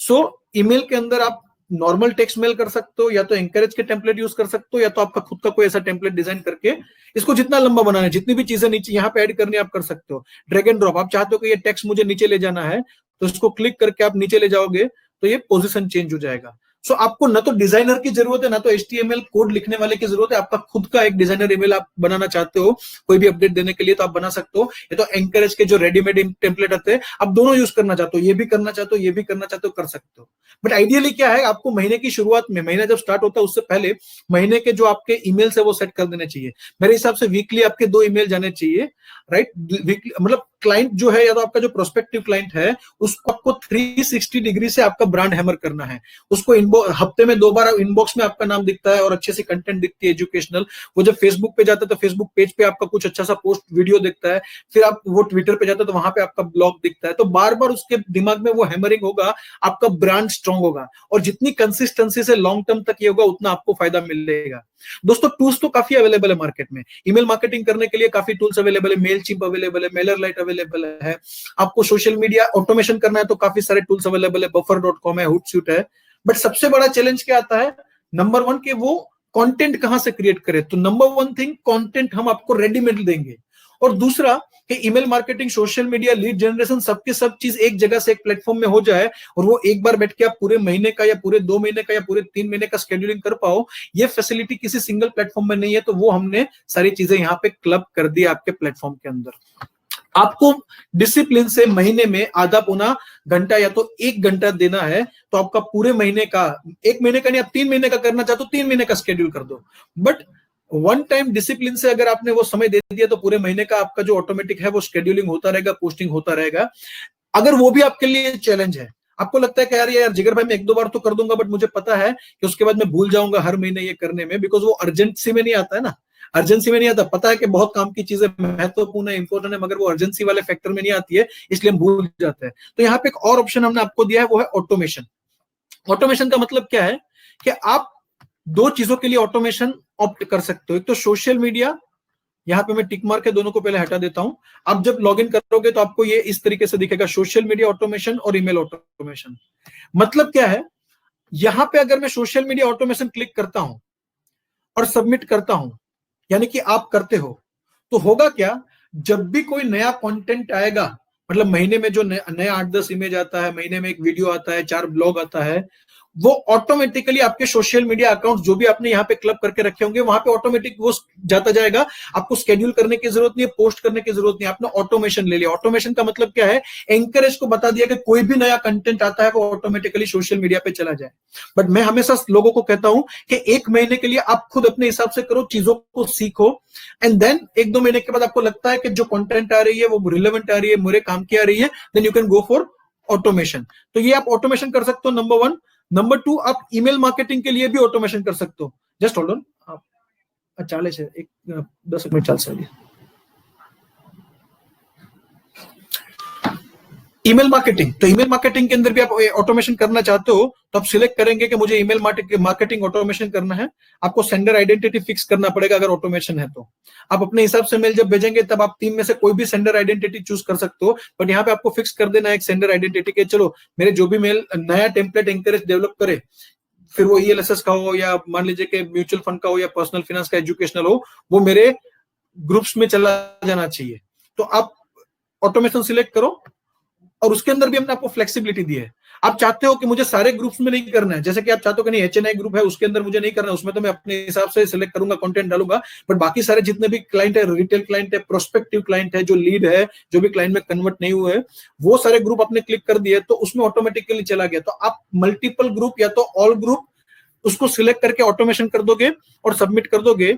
सो ईमेल के अंदर आप नॉर्मल टेक्स्ट मेल कर सकते हो, या तो एंकरेज के टेम्पलेट यूज कर सकते हो, या तो आपका खुद का कोई ऐसा टेम्पलेट डिजाइन करके इसको जितना लंबा बनाना है, जितनी भी चीजें नीचे यहाँ पे ऐड करनी आप कर सकते हो। ड्रैग एंड ड्रॉप, आप चाहते हो कि ये टेक्स्ट मुझे नीचे ले जाना है तो इसको क्लिक करके आप नीचे ले जाओगे तो ये पोजीशन चेंज हो जाएगा। सो आपको ना तो डिजाइनर की जरूरत है ना तो HTML कोड लिखने वाले की जरूरत है, आपका खुद का एक डिजाइनर ईमेल आप बनाना चाहते हो कोई भी अपडेट देने के लिए तो आप बना सकते हो। ये तो एंकरेज के जो रेडीमेड टेम्पलेट आते हैं आप दोनों यूज करना चाहते हो, ये भी करना चाहते हो ये भी करना चाहते हो कर सकते हो। बट आइडियली क्या है, आपको महीने की शुरुआत में, महीना जब स्टार्ट होता है उससे पहले महीने के जो आपके ईमेल्स है वो सेट कर देने चाहिए। मेरे हिसाब से वीकली आपके 2 ईमेल जाने चाहिए, राइट। वीकली मतलब क्लाइंट जो है या तो आपका जो प्रोस्पेक्टिव क्लाइंट है उसको आपको 360 डिग्री से आपका ब्रांड हैमर करना है। उसको हफ्ते में 2 बार इनबॉक्स में आपका नाम दिखता है और अच्छे से कंटेंट दिखती है एजुकेशनल। वो जब फेसबुक पे जाता है तो फेसबुक पेज पे आपका कुछ अच्छा सा पोस्ट वीडियो दिखता है, फिर आप वो ट्विटर पे जाते हैं तो वहां पे आपका ब्लॉग दिखता है। तो बार बार उसके दिमाग में वो हैमरिंग होगा, आपका ब्रांड स्ट्रांग होगा और जितनी कंसिस्टेंसी से लॉन्ग टर्म तक ये होगा उतना आपको फायदा मिलेगा। दोस्तों टूल्स तो काफी अवेलेबल है मार्केट में, ईमेल मार्केटिंग करने के लिए काफी टूल्स अवेलेबल है, मेलचिम्प अवेलेबल है, मेलरलाइट अवेलेबल है। आपको सोशल मीडिया ऑटोमेशन करना है तो काफी सारे टूल्स अवेलेबल है, buffer.com है, Hootsuite है। बट सबसे बड़ा चैलेंज क्या आता है, नंबर 1 कि वो कंटेंट कहां से क्रिएट करे। तो नंबर 1 थिंग, कंटेंट हम आपको रेडीमेड देंगे, और दूसरा कि email marketing, social media, lead generation सबके सब चीज एक जगह से एक प्लेटफॉर्म में हो जाए और वो एक बार बैठ के आप पूरे महीने का या पूरे 2 महीने का या पूरे 3 महीने का शेड्यूलिंग कर पाओ, ये फैसिलिटी किसी सिंगल प्लेटफॉर्म में नहीं है। तो वो हमने सारी चीजें यहाँ पे क्लब कर दी आपके प्लेटफॉर्म के अंदर। आपको डिसिप्लिन से महीने में आधा पौना घंटा या तो 1 घंटा देना है, तो आपका पूरे महीने का, 1 महीने का नहीं, आप 3 महीने का करना चाहते हो 3 महीने का शेड्यूल कर दो। बट 1 टाइम डिसिप्लिन से अगर आपने वो समय दे दिया तो पूरे महीने का आपका जो ऑटोमेटिक है वो शेड्यूलिंग होता रहेगा, पोस्टिंग होता रहेगा। अगर वो भी आपके लिए चैलेंज है, आपको लगता है कि यार जिगर भाई मैं 1-2 बार तो कर दूंगा बट मुझे पता है कि उसके बाद मैं भूल जाऊंगा हर महीने ये करने में, बिकॉज वो अर्जेंसी में नहीं आता है ना, अर्जेंसी में नहीं आता। पता है कि बहुत काम की चीजें महत्वपूर्ण है, इंपॉर्टेंट है, मगर वो अर्जेंसी वाले फैक्टर में नहीं आती है, इसलिए हम भूल जाते हैं। तो यहाँ पे एक और ऑप्शन हमने आपको दिया है, वो है ऑटोमेशन। ऑटोमेशन का मतलब क्या है कि आप 2 चीजों के लिए ऑटोमेशन ऑप्ट कर सकते हो। एक तो सोशल मीडिया, यहाँ पे मैं टिक मार्क है दोनों को पहले हटा देता हूं। आप जब लॉगिन करोगे तो आपको ये इस तरीके से दिखेगा, सोशल मीडिया ऑटोमेशन और ईमेल ऑटोमेशन। मतलब क्या है, यहां पे अगर मैं सोशल मीडिया ऑटोमेशन क्लिक करता हूं और सबमिट करता हूं, यानी कि आप करते हो, तो होगा क्या, जब भी कोई नया कंटेंट आएगा, मतलब महीने में जो नया 8-10 इमेज आता है, महीने में 1 वीडियो आता है, 4 ब्लॉग आता है, वो ऑटोमेटिकली आपके सोशल मीडिया अकाउंट जो भी आपने यहाँ पे क्लब करके रखे होंगे वहां पे ऑटोमेटिक वो जाता जाएगा। आपको स्केड्यूल करने की जरूरत नहीं है, पोस्ट करने की जरूरत नहीं है, आपने ऑटोमेशन ले लिया। ऑटोमेशन का मतलब क्या है, एंकरेज को बता दिया कि कोई भी नया कंटेंट आता है वो ऑटोमेटिकली सोशल मीडिया पे चला जाए। बट मैं हमेशा लोगों को कहता हूं कि 1 महीने के लिए आप खुद अपने हिसाब से करो, चीजों को सीखो, एंड देन 1-2 महीने के बाद आपको लगता है कि जो कंटेंट आ रही है वो रिलेवेंट आ रही है, मेरे काम की आ रही है, then you can go for automation. तो ये आप ऑटोमेशन कर सकते हो, नंबर 1। नंबर 2, आप ईमेल मार्केटिंग के लिए भी ऑटोमेशन कर सकते हो। जस्ट होल्ड ऑन, आप 40 है, एक 10 मिनट चल सकती है। ईमेल मार्केटिंग, तो ईमेल मार्केटिंग के अंदर भी आप ऑटोमेशन करना चाहते हो तो आप सिलेक्ट करेंगे कि मुझे ईमेल मार्केटिंग ऑटोमेशन करना है। आपको सेंडर आइडेंटिटी फिक्स करना पड़ेगा अगर ऑटोमेशन है तो। आप अपने हिसाब से मेल जब भेजेंगे तब आप 3 में से कोई भी सेंडर आइडेंटिटी चूज कर सकते हो, बट यहाँ पे आपको फिक्स कर देना है एक सेंडर आइडेंटिटी के, चलो मेरे जो भी मेल नया टेम्पलेट एंकरेज डेवलप करे, फिर वो ELSS का हो या मान लीजिए कि म्यूचुअल फंड का हो या पर्सनल फाइनेंस का, एजुकेशनल हो, वो मेरे ग्रुप्स में चला जाना चाहिए। तो आप ऑटोमेशन सिलेक्ट करो, और उसके अंदर भी हमने आपको फ्लेक्सिबिलिटी दी है। आप चाहते हो कि मुझे सारे ग्रुप्स में नहीं करना है, जैसे कि आप चाहते हो कि नहीं HNI ग्रुप है उसके अंदर मुझे नहीं करना है, उसमें तो मैं अपने हिसाब से सिलेक्ट करूंगा, कंटेंट डालूंगा, बट बाकी सारे जितने भी क्लाइंट है, रिटेल क्लाइंट है, प्रोस्पेक्टिव क्लाइंट है, जो लीड है, जो भी क्लाइंट में कन्वर्ट नहीं हुए, वो सारे ग्रुप आपने क्लिक कर दिए तो उसमें ऑटोमेटिकली चला गया। तो आप मल्टीपल ग्रुप या तो ऑल ग्रुप उसको सिलेक्ट करके ऑटोमेशन कर दोगे और सबमिट कर दोगे,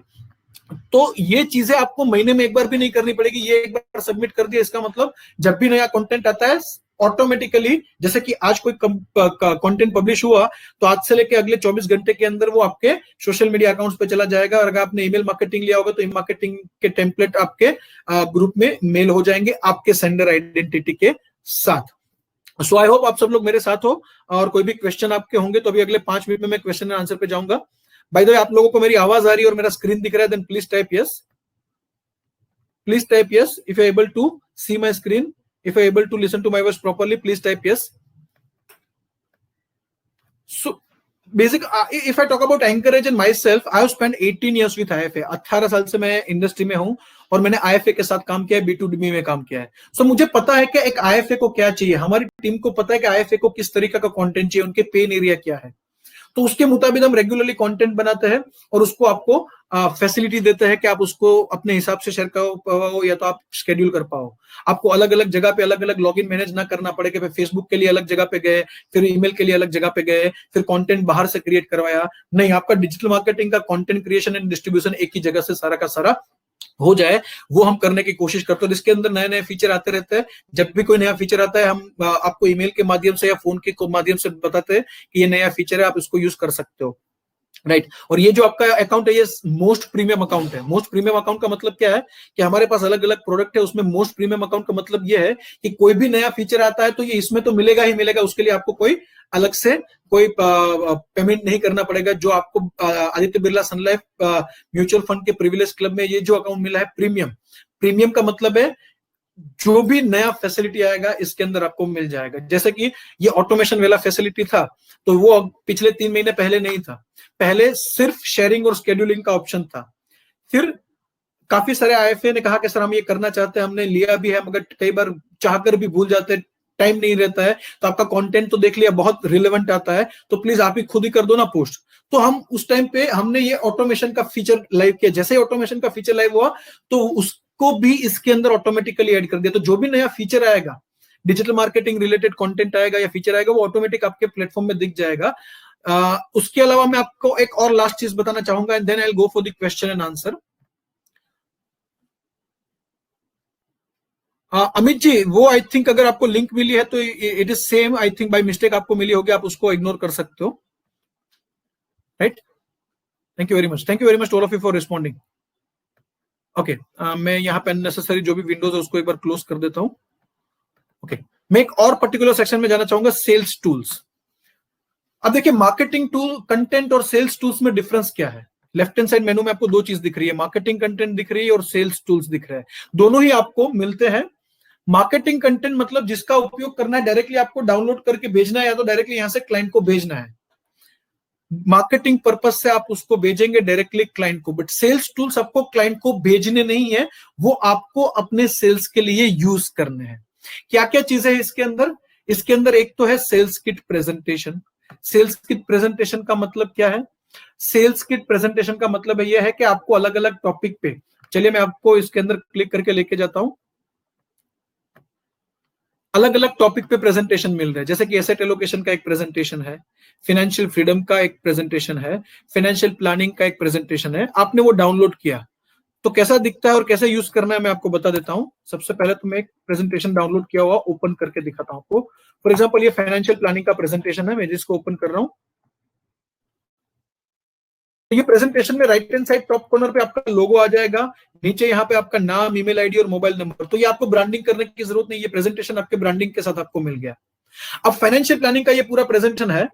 तो ये चीजें आपको महीने में एक बार भी नहीं करनी पड़ेगी। ये एक बार सबमिट कर दिया, इसका मतलब जब भी नया कंटेंट आता है ऑटोमेटिकली, जैसे कि आज कोई कंटेंट पब्लिश हुआ तो आज से लेके अगले 24 घंटे के अंदर वो आपके सोशल मीडिया अकाउंट्स पे चला जाएगा। और अगर आपने ईमेल मार्केटिंग लिया होगा तो ईमेल मार्केटिंग के टेम्पलेट आपके ग्रुप में मेल हो जाएंगे आपके सेंडर आइडेंटिटी के साथ। सो आई होप आप सब लोग मेरे साथ हो, और कोई भी क्वेश्चन आपके होंगे तो अभी अगले 5 मिनट में मैं क्वेश्चन एंड आंसर पे जाऊंगा। बाय द वे, आप लोगों को मेरी आवाज आ रही है और मेरा स्क्रीन दिख रहा है? Then please type yes, please type yes if you able to see my screen, if you're able to listen to my voice properly, please type yes. So if I talk about Anchorage and myself, I have spent 18 years with IFA. 18 साल से मैं industry में हूं और मैंने IFA के साथ काम किया है, B2B में काम किया है। सो मुझे पता है कि एक IFA को क्या चाहिए, हमारी टीम को पता है कि IFA को किस तरीके का कंटेंट चाहिए, उनके पेन एरिया क्या है। तो उसके मुताबिक हम रेगुलरली कंटेंट बनाते हैं और उसको आपको फैसिलिटी देते हैं कि आप उसको अपने हिसाब से शेयर कर पाओ या तो आप शेड्यूल कर पाओ। आपको अलग अलग जगह पे अलग अलग लॉगिन मैनेज ना करना पड़े कि फेसबुक के लिए अलग जगह पे गए, फिर ईमेल के लिए अलग जगह पे गए, फिर कंटेंट बाहर से क्रिएट करवाया। नहीं, आपका डिजिटल मार्केटिंग का कंटेंट क्रिएशन एंड डिस्ट्रीब्यूशन एक ही जगह से सारा का सारा हो जाए, वो हम करने की कोशिश करते हैं। इसके अंदर नए नए फीचर आते रहते हैं। जब भी कोई नया फीचर आता है, हम आपको ईमेल के माध्यम से या फोन के माध्यम से बताते हैं कि ये नया फीचर है, आप इसको यूज कर सकते हो, राइट। और ये जो आपका अकाउंट है, ये मोस्ट प्रीमियम अकाउंट है। मोस्ट प्रीमियम अकाउंट का मतलब क्या है कि हमारे पास अलग अलग प्रोडक्ट है, उसमें मोस्ट प्रीमियम अकाउंट का मतलब ये है कि कोई भी नया फीचर आता है तो ये इसमें तो मिलेगा ही मिलेगा, उसके लिए आपको कोई अलग से कोई पेमेंट नहीं करना पड़ेगा। जो आपको Aditya Birla sun life mutual fund के प्रिविलेज क्लब में ये जो अकाउंट मिला है प्रीमियम, प्रीमियम का मतलब है जो भी नया फैसिलिटी आएगा इसके अंदर आपको मिल जाएगा। जैसे कि ये ऑटोमेशन वाला फैसिलिटी था, तो वो पिछले 3 महीने पहले नहीं था। पहले सिर्फ शेयरिंग और शेड्यूलिंग का ऑप्शन था। फिर काफी सारे आईएफए ने कहा कि सर हम ये करना चाहते हैं, हमने लिया भी है, मगर कई बार चाहकर भी भूल जाते हैं, टाइम नहीं रहता है। तो आपका कंटेंट तो देख लिया, बहुत रिलेवेंट आता है, तो प्लीज आप ही खुद ही कर दो ना पोस्ट। तो हम उस टाइम पे हमने ये ऑटोमेशन का फीचर लाइव किया। जैसे ही ऑटोमेशन का फीचर लाइव हुआ तो उसको भी इसके अंदर ऑटोमेटिकली ऐड कर दिया। तो जो भी नया फीचर आएगा, डिजिटल मार्केटिंग रिलेटेड कंटेंट आएगा या फीचर आएगा, वो ऑटोमेटिक आपके प्लेटफॉर्म में दिख जाएगा। उसके अलावा मैं आपको एक और लास्ट चीज बताना चाहूंगा, and then I will go for the question and answer. Amit ji, वो आई थिंक अगर आपको लिंक मिली है तो it is same, I think by mistake आपको मिली होगी, आप उसको इग्नोर कर सकते हो, right. Thank you very much, thank you very much all of you for responding. Okay, मैं यहाँ पे अननेसेसरी जो भी विंडोज है उसको एक बार क्लोज कर देता हूँ। ओके, मैं एक और पर्टिकुलर सेक्शन में जाना चाहूंगा, सेल्स टूल्स। अब देखिए, मार्केटिंग टूल, कंटेंट और सेल्स टूल्स में डिफरेंस क्या है। लेफ्ट हैंड साइड मेनू में आपको दो चीज दिख रही है, मार्केटिंग कंटेंट दिख रही है और सेल्स टूल्स दिख रहे हैं। दोनों ही आपको मिलते हैं। मार्केटिंग कंटेंट मतलब जिसका उपयोग करना है, डायरेक्टली आपको डाउनलोड करके भेजना है या तो डायरेक्टली यहां से क्लाइंट को भेजना है। मार्केटिंग पर्पज से आप उसको भेजेंगे डायरेक्टली क्लाइंट को, बट सेल्स टूल्स आपको क्लाइंट को भेजने नहीं है, वो आपको अपने सेल्स के लिए यूज करने हैं। क्या क्या चीजें हैं इसके अंदर? इसके अंदर एक तो है sales kit presentation. Sales kit presentation का मतलब क्या है? सेल्स किट प्रेजेंटेशन का मतलब यह है कि आपको अलग अलग टॉपिक पे, चलिए मैं आपको इसके अंदर क्लिक करके लेके जाता हूं, अलग अलग टॉपिक पे प्रेजेंटेशन मिल रहे हैं। जैसे कि एसेट एलोकेशन का एक प्रेजेंटेशन है, फाइनेंशियल फ्रीडम का एक प्रेजेंटेशन है, फाइनेंशियल प्लानिंग का एक प्रेजेंटेशन है। आपने वो डाउनलोड किया तो कैसा दिखता है और कैसे यूज करना है मैं आपको बता देता हूं। सबसे पहले तो मैं एक प्रेजेंटेशन डाउनलोड किया हुआ ओपन करके दिखाता हूं आपको। फॉर एग्जांपल ये फाइनेंशियल प्लानिंग का प्रेजेंटेशन है, मैं जिसको ओपन कर रहा हूं। ये प्रेजेंटेशन में right hand side top corner पे आपका लोगो आ जाएगा, नीचे यहाँ पे आपका नाम, ईमेल आईडी और मोबाइल नंबर। तो ये आपको ब्रांडिंग करने की जरूरत नहीं, ये प्रेजेंटेशन आपके ब्रांडिंग के साथ आपको मिल गया। अब फाइनेंशियल प्लानिंग का ये पूरा प्रेजेंटेशन है,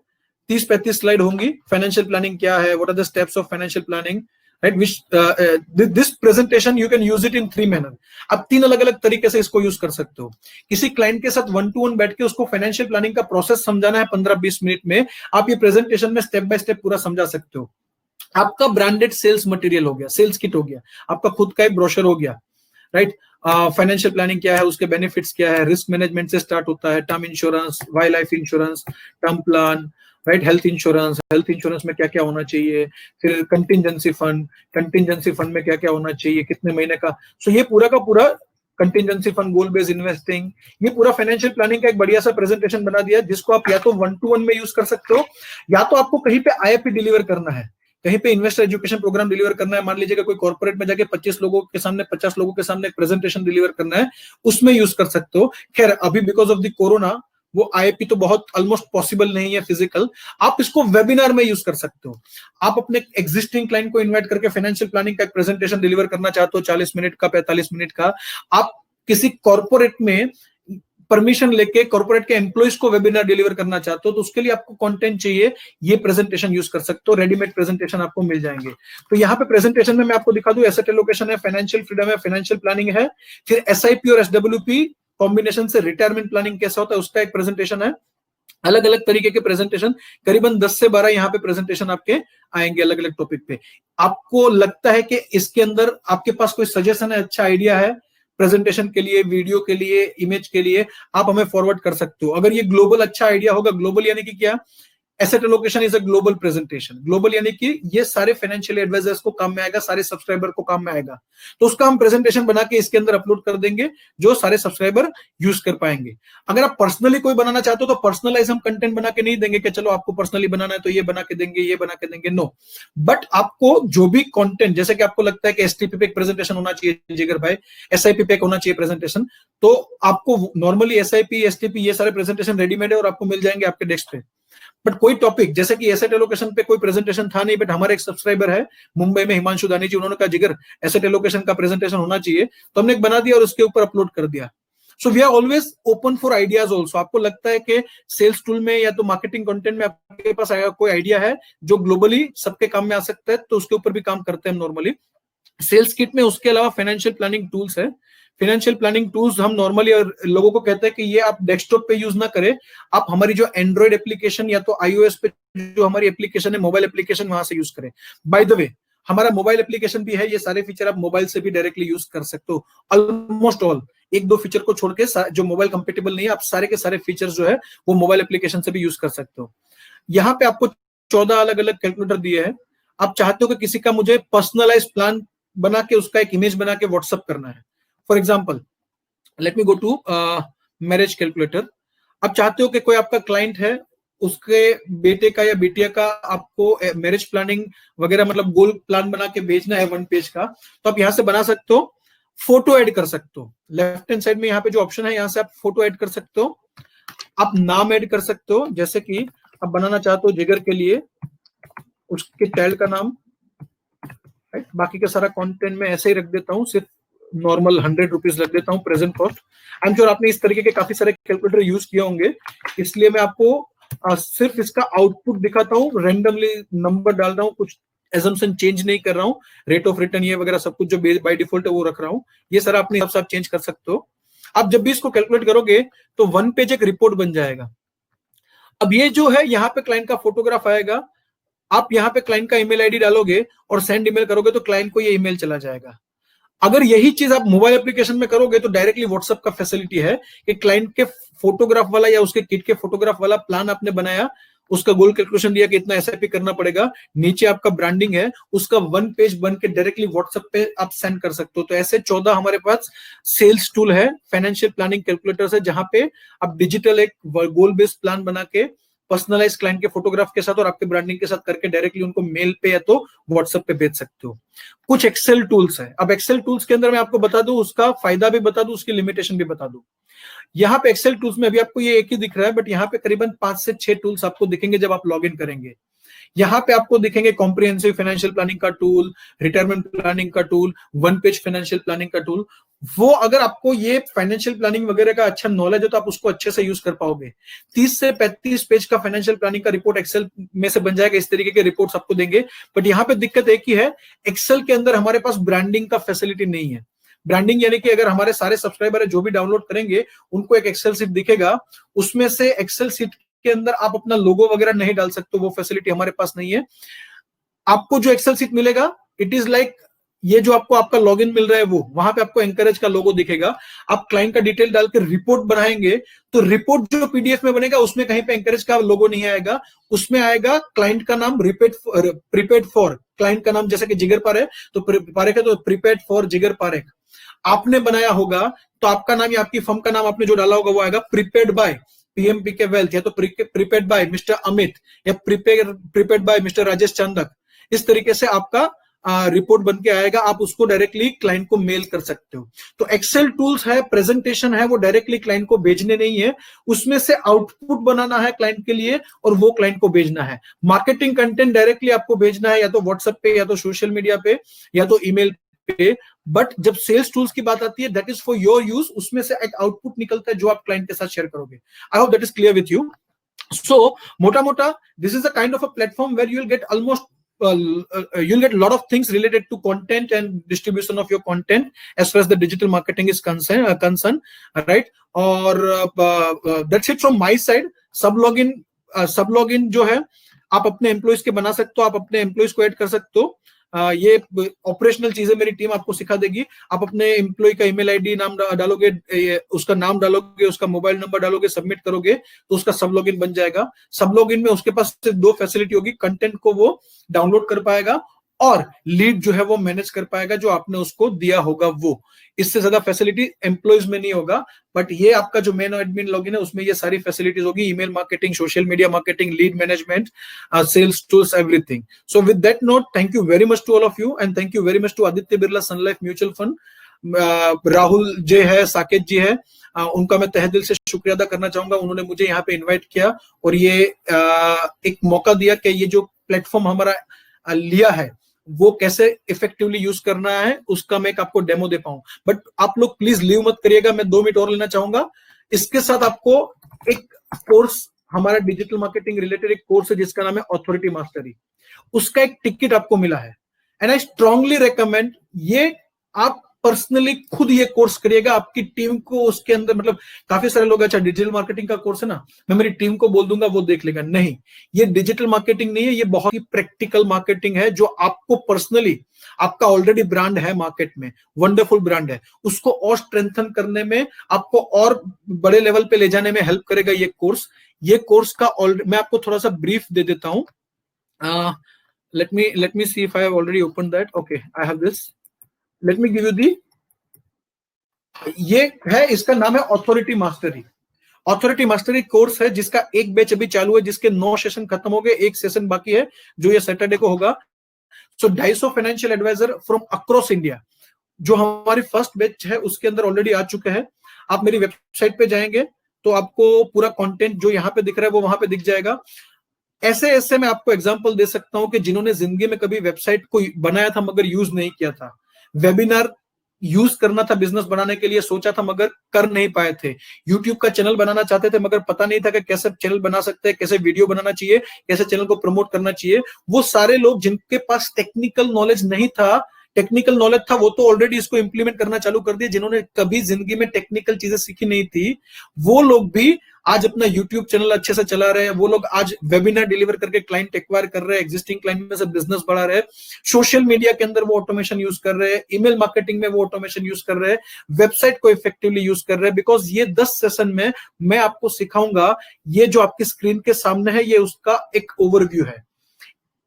30-35 स्लाइड होंगी। फाइनेंशियल प्लानिंग क्या है, what are the steps of financial planning, right, which this presentation you can use it in 3 manner. आप 3 अलग अलग तरीके से इसको यूज कर सकते हो। किसी क्लाइंट के साथ 1 to 1 बैठ के उसको फाइनेंशियल प्लानिंग का प्रोसेस समझाना है 15-20 मिनट में, आप ये प्रेजेंटेशन में स्टेप बाय स्टेप पूरा समझा सकते हो। आपका ब्रांडेड सेल्स मटेरियल हो गया, सेल्स किट हो गया, आपका खुद का एक ब्रोशर हो गया, राइट। फाइनेंशियल प्लानिंग क्या है, उसके बेनिफिट्स क्या है, रिस्क मैनेजमेंट से स्टार्ट होता है, term insurance, wild life insurance, term plan, right, health insurance, health insurance में क्या क्या होना चाहिए, फिर कंटिजेंसी फंड, कंटिजेंसी फंड में क्या क्या होना चाहिए, कितने महीने का। सो ये पूरा का पूरा कंटिजेंसी फंड, गोल बेस्ड इन्वेस्टिंग, ये पूरा फाइनेंशियल प्लानिंग का एक बढ़िया सा प्रेजेंटेशन बना दिया, जिसको आप या तो 1 to 1 में यूज कर सकते हो, या तो आपको कहीं पे आईएपी डिलीवर करना है, कहीं पे इन्वेस्टर एजुकेशन प्रोग्राम डिलीवर करना है। मान लीजिएगा कोई कॉर्पोरेट में जाके 25 लोगों के सामने, 50 लोगों के सामने एक प्रेजेंटेशन डिलीवर करना है, उसमें यूज कर सकते हो। खैर अभी बिकॉज ऑफ द कोरोना वो आईपी तो बहुत ऑलमोस्ट पॉसिबल नहीं है फिजिकल, आप इसको वेबिनार में यूज कर सकते हो। आप अपने एग्जिस्टिंग क्लाइंट को इन्वाइट करके फाइनेंशियल प्लानिंग का एक प्रेजेंटेशन डिलीवर करना चाहते हो, 40 मिनट का, 45 मिनट का। आप किसी कॉर्पोरेट में परमिशन लेके कॉर्पोरेट के एम्प्लॉइज को वेबिनार डिलीवर करना चाहते हो तो उसके लिए आपको कंटेंट चाहिए, ये प्रेजेंटेशन यूज कर सकते हो, रेडीमेड प्रेजेंटेशन आपको मिल जाएंगे। तो यहाँ पे प्रेजेंटेशन में मैं आपको दिखा दूं, एसेट एलोकेशन है, फाइनेंशियल फ्रीडम है, फाइनेंशियल प्लानिंग है, फिर एसआईपी और एसडब्ल्यूपी कॉम्बिनेशन से रिटायरमेंट प्लानिंग कैसा होता है उसका एक प्रेजेंटेशन है। अलग अलग तरीके के प्रेजेंटेशन, करीबन 10 से 12 यहाँ पे प्रेजेंटेशन आपके आएंगे अलग अलग टॉपिक पे। आपको लगता है कि इसके अंदर आपके पास कोई सजेशन है, अच्छा आइडिया है प्रेजेंटेशन के लिए, वीडियो के लिए, इमेज के लिए, आप हमें फॉरवर्ड कर सकते हो। अगर ये ग्लोबल अच्छा आइडिया होगा, ग्लोबल यानी कि क्या, asset allocation is a global presentation, global यानी कि ये सारे फाइनेंशियल एडवाइजर्स को काम में आएगा, सारे सब्सक्राइबर को काम में आएगा, तो उसका हम प्रेजेंटेशन बना के इसके अंदर अपलोड कर देंगे जो सारे सब्सक्राइबर यूज कर पाएंगे। अगर आप पर्सनली कोई बनाना चाहते हो तो पर्सनलाइज हम कंटेंट बना के नहीं देंगे कि चलो आपको पर्सनली बनाना है तो ये बना के देंगे, ये बना के देंगे, नो। बट आपको जो भी कंटेंट, जैसे कि आपको लगता है कि एसटीपी पे एक प्रेजेंटेशन होना चाहिए जिगर भाई, एसआईपी पे होना चाहिए प्रेजेंटेशन, तो आपको नॉर्मली एसआईपी, एसटीपी ये सारे प्रेजेंटेशन रेडीमेड है और आपको मिल जाएंगे आपके डेस्क पे। बट कोई टॉपिक, जैसे कि एसेट एलोकेशन पे कोई प्रेजेंटेशन था नहीं, बट हमारे एक सब्सक्राइबर है मुंबई में, हिमांशु दानी जी, उन्होंने कहा जिगर एसेट एलोकेशन का प्रेजेंटेशन होना चाहिए, तो हमने एक बना दिया और उसके ऊपर अपलोड कर दिया। So we are always open for ideas also. आपको लगता है कि सेल्स टूल में या तो मार्केटिंग कंटेंट में आपके पास कोई आइडिया है जो ग्लोबली सबके काम में आ सकता है, तो उसके ऊपर भी काम करते हैं नॉर्मली। सेल्स किट में उसके अलावा फाइनेंशियल प्लानिंग टूल्स है। फाइनेंशियल प्लानिंग टूल्स हम नॉर्मली लोगों को कहते हैं कि ये आप डेस्कटॉप पे यूज ना करें, आप हमारी जो एंड्रॉइड एप्लीकेशन या तो आईओएस पे जो हमारी एप्लीकेशन है, मोबाइल एप्लीकेशन, वहां से यूज करें। बाय द वे हमारा मोबाइल एप्लीकेशन भी है, ये सारे फीचर आप मोबाइल से भी डायरेक्टली यूज कर सकते हो, ऑलमोस्ट ऑल। एक दो फीचर को छोड़ के जो मोबाइल कंपेटेबल नहीं है, आप सारे के सारे फीचर जो है वो मोबाइल एप्लीकेशन से भी यूज कर सकते हो। यहाँ पे आपको 14 अलग अलग कैलकुलेटर दिए हैं। आप चाहते हो कि किसी का मुझे पर्सनलाइज प्लान बना के उसका एक इमेज बना के व्हाट्सअप करना है, for example let me go to marriage calculator. आप चाहते हो कि कोई आपका क्लाइंट है, उसके बेटे का या बेटिया का आपको मैरिज प्लानिंग वगैरह, मतलब गोल प्लान बना के भेजना है 1 पेज का, तो आप यहां से बना सकते हो। फोटो ऐड कर सकते हो, लेफ्ट हैंड साइड में यहाँ पे जो ऑप्शन है, यहां से आप फोटो ऐड कर सकते हो। आप नाम ऐड कर सकते हो, जैसे कि आप बनाना चाहते हो जिगर के लिए उसके चाइल्ड का नाम, राइट। बाकी का सारा कंटेंट में ऐसे ही रख देता हूँ, सिर्फ नॉर्मल 100 रुपीज रख देता हूँ present cost. I am sure आपने इस तरीके के काफी सारे कैलकुलेटर यूज किए होंगे, इसलिए मैं आपको सिर्फ इसका आउटपुट दिखाता हूँ, रेंडमली नंबर डाल रहा हूँ, कुछ एजम्पशन चेंज नहीं कर रहा हूँ, रेट ऑफ रिटर्न ये वगैरह सब कुछ जो बाय डिफॉल्ट है वो रख रहा हूँ। ये सारा अपने हिसाब से आप चेंज कर सकते हो। आप जब भी इसको कैलकुलेट करोगे तो 1 पेज एक रिपोर्ट बन जाएगा। अब ये जो है यहाँ पे क्लाइंट का फोटोग्राफ आएगा, आप यहाँ पे क्लाइंट का ईमेल आईडी डालोगे और सेंड ईमेल करोगे तो क्लाइंट को ये ईमेल चला जाएगा। अगर यही चीज आप मोबाइल एप्लीकेशन में करोगे तो डायरेक्टली व्हाट्सएप का फैसिलिटी है कि क्लाइंट के फोटोग्राफ वाला या उसके किट के फोटोग्राफ वाला प्लान आपने बनाया, उसका गोल कैलकुलेशन दिया कि इतना एसआईपी करना पड़ेगा, नीचे आपका ब्रांडिंग है, उसका 1 पेज बन के डायरेक्टली व्हाट्सएप पे आप सेंड कर सकते हो। तो ऐसे 14 हमारे पास सेल्स टूल है, फाइनेंशियल प्लानिंग कैलकुलेटर है, जहां पे आप डिजिटल एक गोल बेस्ड प्लान बना के पर्सनलाइज क्लाइंट के फोटोग्राफ के साथ और आपके ब्रांडिंग के साथ करके डायरेक्टली उनको मेल पे या तो व्हाट्सएप पे भेज सकते हो। कुछ एक्सेल टूल्स है। अब एक्सेल टूल्स के अंदर मैं आपको बता दूं, उसका फायदा भी बता दूं, उसकी लिमिटेशन भी बता दूं। यहाँ पे एक्सेल टूल्स में अभी आपको ये एक ही दिख रहा है, बट यहाँ पे करीबन 5 से 6 टूल्स आपको दिखेंगे जब आप लॉग इन करेंगे। यहाँ पे आपको दिखेंगे कॉम्प्रिहेंसिव फाइनेंशियल प्लानिंग का टूल, रिटायरमेंट प्लानिंग का टूल, 1 पेज फाइनेंशियल प्लानिंग का टूल। वो अगर आपको ये फाइनेंशियल प्लानिंग वगैरह का अच्छा नॉलेज है तो आप उसको अच्छे से यूज कर पाओगे। 30 से 35 पेज का फाइनेंशियल प्लानिंग का रिपोर्ट एक्सेल में से बन जाएगा, इस तरीके के रिपोर्ट्स आपको देंगे। बट यहाँ पे दिक्कत एक ही है, एक्सेल के अंदर हमारे पास ब्रांडिंग का फैसिलिटी नहीं है। ब्रांडिंग यानी कि अगर हमारे सारे सब्सक्राइबर जो भी डाउनलोड करेंगे उनको एक एक्सेल सीट दिखेगा, उसमें से एक्सेल सीट के अंदर आप अपना लोगो वगैरह नहीं डाल सकते, वो फैसिलिटी हमारे पास नहीं है। आपको जो एक्सेल सीट मिलेगा, इट इज लाइक ये जो आपको आपका लॉगिन मिल रहा है, वो वहां पे आपको एंकरेज का लोगो दिखेगा। आप क्लाइंट का डिटेल डाल के रिपोर्ट बनाएंगे तो रिपोर्ट जो पीडीएफ में बनेगा उसमें कहीं पे एंकरेज का लोगो नहीं आएगा, उसमें आएगा क्लाइंट का नाम, प्रीपेड फॉर क्लाइंट का नाम, जैसे कि जिगर पारेख तो पारेख है तो प्रीपेड फॉर जिगर पारेख। आपने बनाया होगा तो आपका नाम या आपकी फर्म का नाम आपने जो डाला होगा वो आएगा प्रीपेड बाय पीएमपीके वेल्थ, या तो प्रीपेड बाय मिस्टर अमित, या prepaid by mister Rajesh Chandak. इस तरीके से आपका रिपोर्ट बन के आएगा, आप उसको डायरेक्टली क्लाइंट को मेल कर सकते हो। तो एक्सेल टूल्स है, प्रेजेंटेशन है, वो डायरेक्टली क्लाइंट को भेजने नहीं है, उसमें से आउटपुट बनाना है क्लाइंट के लिए और वो क्लाइंट को भेजना है। मार्केटिंग कंटेंट डायरेक्टली आपको भेजना है, या तो व्हाट्सएप पे, या तो सोशल मीडिया पे, या तो ईमेल पे। बट जब सेल्स टूल्स की बात आती है, that is for your use, उसमें से एक आउटपुट निकलता है जो आप क्लाइंट के साथ शेयर करोगे. I hope that is clear with you. So mota mota, this is a kind of a platform where you'll get almost you'll get a lot of things related to content and distribution of your content as far as the digital marketing is concerned, right? Or that's it from my side. सब login जो है आप अपने employees के बना सकते हो, आप अपने एम्प्लॉइज को ऐड कर सकते हो. ये ऑपरेशनल चीजें मेरी टीम आपको सिखा देगी. आप अपने एम्प्लॉय का ईमेल आईडी नाम डालोगे, उसका नाम डालोगे, उसका मोबाइल नंबर डालोगे, सबमिट करोगे तो उसका सब लॉगिन बन जाएगा. सब लॉगिन में उसके पास सिर्फ 2 फैसिलिटी होगी. कंटेंट को वो डाउनलोड कर पाएगा और लीड जो है वो मैनेज कर पाएगा जो आपने उसको दिया होगा वो. इससे ज्यादा फैसिलिटी एम्प्लॉइज में नहीं होगा. बट ये आपका जो मेन एडमिन लॉगिन है उसमें ये सारी फैसिलिटीज होगी. Email marketing, social media marketing, lead management, sales tools, everything. So with that note, thank you very much to all of you and thank you very much to Aditya Birla sun life mutual fund. Rahul ji है, साकेत जी है, उनका मैं तहे दिल से शुक्रिया अदा करना चाहूंगा. उन्होंने मुझे यहाँ पे इन्वाइट किया और ये एक मौका दिया कि ये जो प्लेटफॉर्म हमारा लिया है वो कैसे इफेक्टिवली यूज करना है उसका मैं एक आपको डेमो दे पाऊं. बट आप लोग प्लीज लीव मत करिएगा, मैं 2 मिनट और लेना चाहूंगा. इसके साथ आपको एक कोर्स, हमारा डिजिटल मार्केटिंग रिलेटेड एक कोर्स है जिसका नाम है ऑथोरिटी मास्टरी. उसका एक टिकट आपको मिला है एंड आई स्ट्रांगली रेकमेंड ये आप पर्सनली खुद ये कोर्स करिएगा. आपकी टीम को उसके अंदर, मतलब काफी सारे लोग अच्छा डिजिटल मार्केटिंग का कोर्स है ना, मैं मेरी टीम को बोल दूंगा वो देख लेगा. नहीं, ये डिजिटल मार्केटिंग नहीं है, ये बहुत ही प्रैक्टिकल मार्केटिंग है जो आपको पर्सनली, आपका ऑलरेडी ब्रांड है मार्केट में, वंडरफुल ब्रांड है, उसको और स्ट्रेंथन करने में, आपको और बड़े लेवल पे ले जाने में हेल्प करेगा ये कोर्स. ये कोर्स का मैं आपको थोड़ा सा ब्रीफ दे देता हूं. let me see if I have already opened that. Okay, I have this. Let me give you the, ये है, इसका नाम है authority mastery. Authority mastery course है जिसका एक बैच अभी चालू है, जिसके 9 सेशन खत्म हो गए, 1 सेशन बाकी है जो ये सैटरडे को होगा. So 250 financial advisor from across India, जो हमारी फर्स्ट बैच है उसके अंदर ऑलरेडी आ चुके हैं. आप मेरी वेबसाइट पे जाएंगे तो आपको पूरा कंटेंट जो यहाँ पे दिख रहा है वो वहां पे दिख जाएगा. ऐसे ऐसे मैं आपको एग्जांपल दे सकता हूं कि जिन्होंने जिंदगी में कभी वेबसाइट को बनाया था मगर यूज नहीं किया था, वेबिनार यूज करना था बिजनेस बनाने के लिए, सोचा था मगर कर नहीं पाए थे, यूट्यूब का चैनल बनाना चाहते थे मगर पता नहीं था कि कैसे चैनल बना सकते हैं, कैसे वीडियो बनाना चाहिए, कैसे चैनल को प्रमोट करना चाहिए. वो सारे लोग जिनके पास टेक्निकल नॉलेज नहीं था, टेक्निकल नॉलेज था, वो तो ऑलरेडी इसको इंप्लीमेंट करना चालू कर दिया. जिन्होंने कभी जिंदगी में टेक्निकल चीजें सीखी नहीं थी, वो लोग भी आज अपना यूट्यूब चैनल अच्छे से चला रहे हैं. वो लोग आज वेबिनार डिलीवर करके क्लाइंट एक्वायर कर रहे हैं, एग्जिस्टिंग क्लाइंट में से बिजनेस बढ़ा रहे हैं. सोशल मीडिया के अंदर वो ऑटोमेशन यूज कर रहे हैं, ईमेल मार्केटिंग में वो ऑटोमेशन यूज कर रहे हैं, वेबसाइट को इफेक्टिवली यूज कर रहे हैं. बिकॉज ये 10 सेशन में मैं आपको सिखाऊंगा. ये जो आपकी स्क्रीन के सामने है ये उसका एक ओवरव्यू है.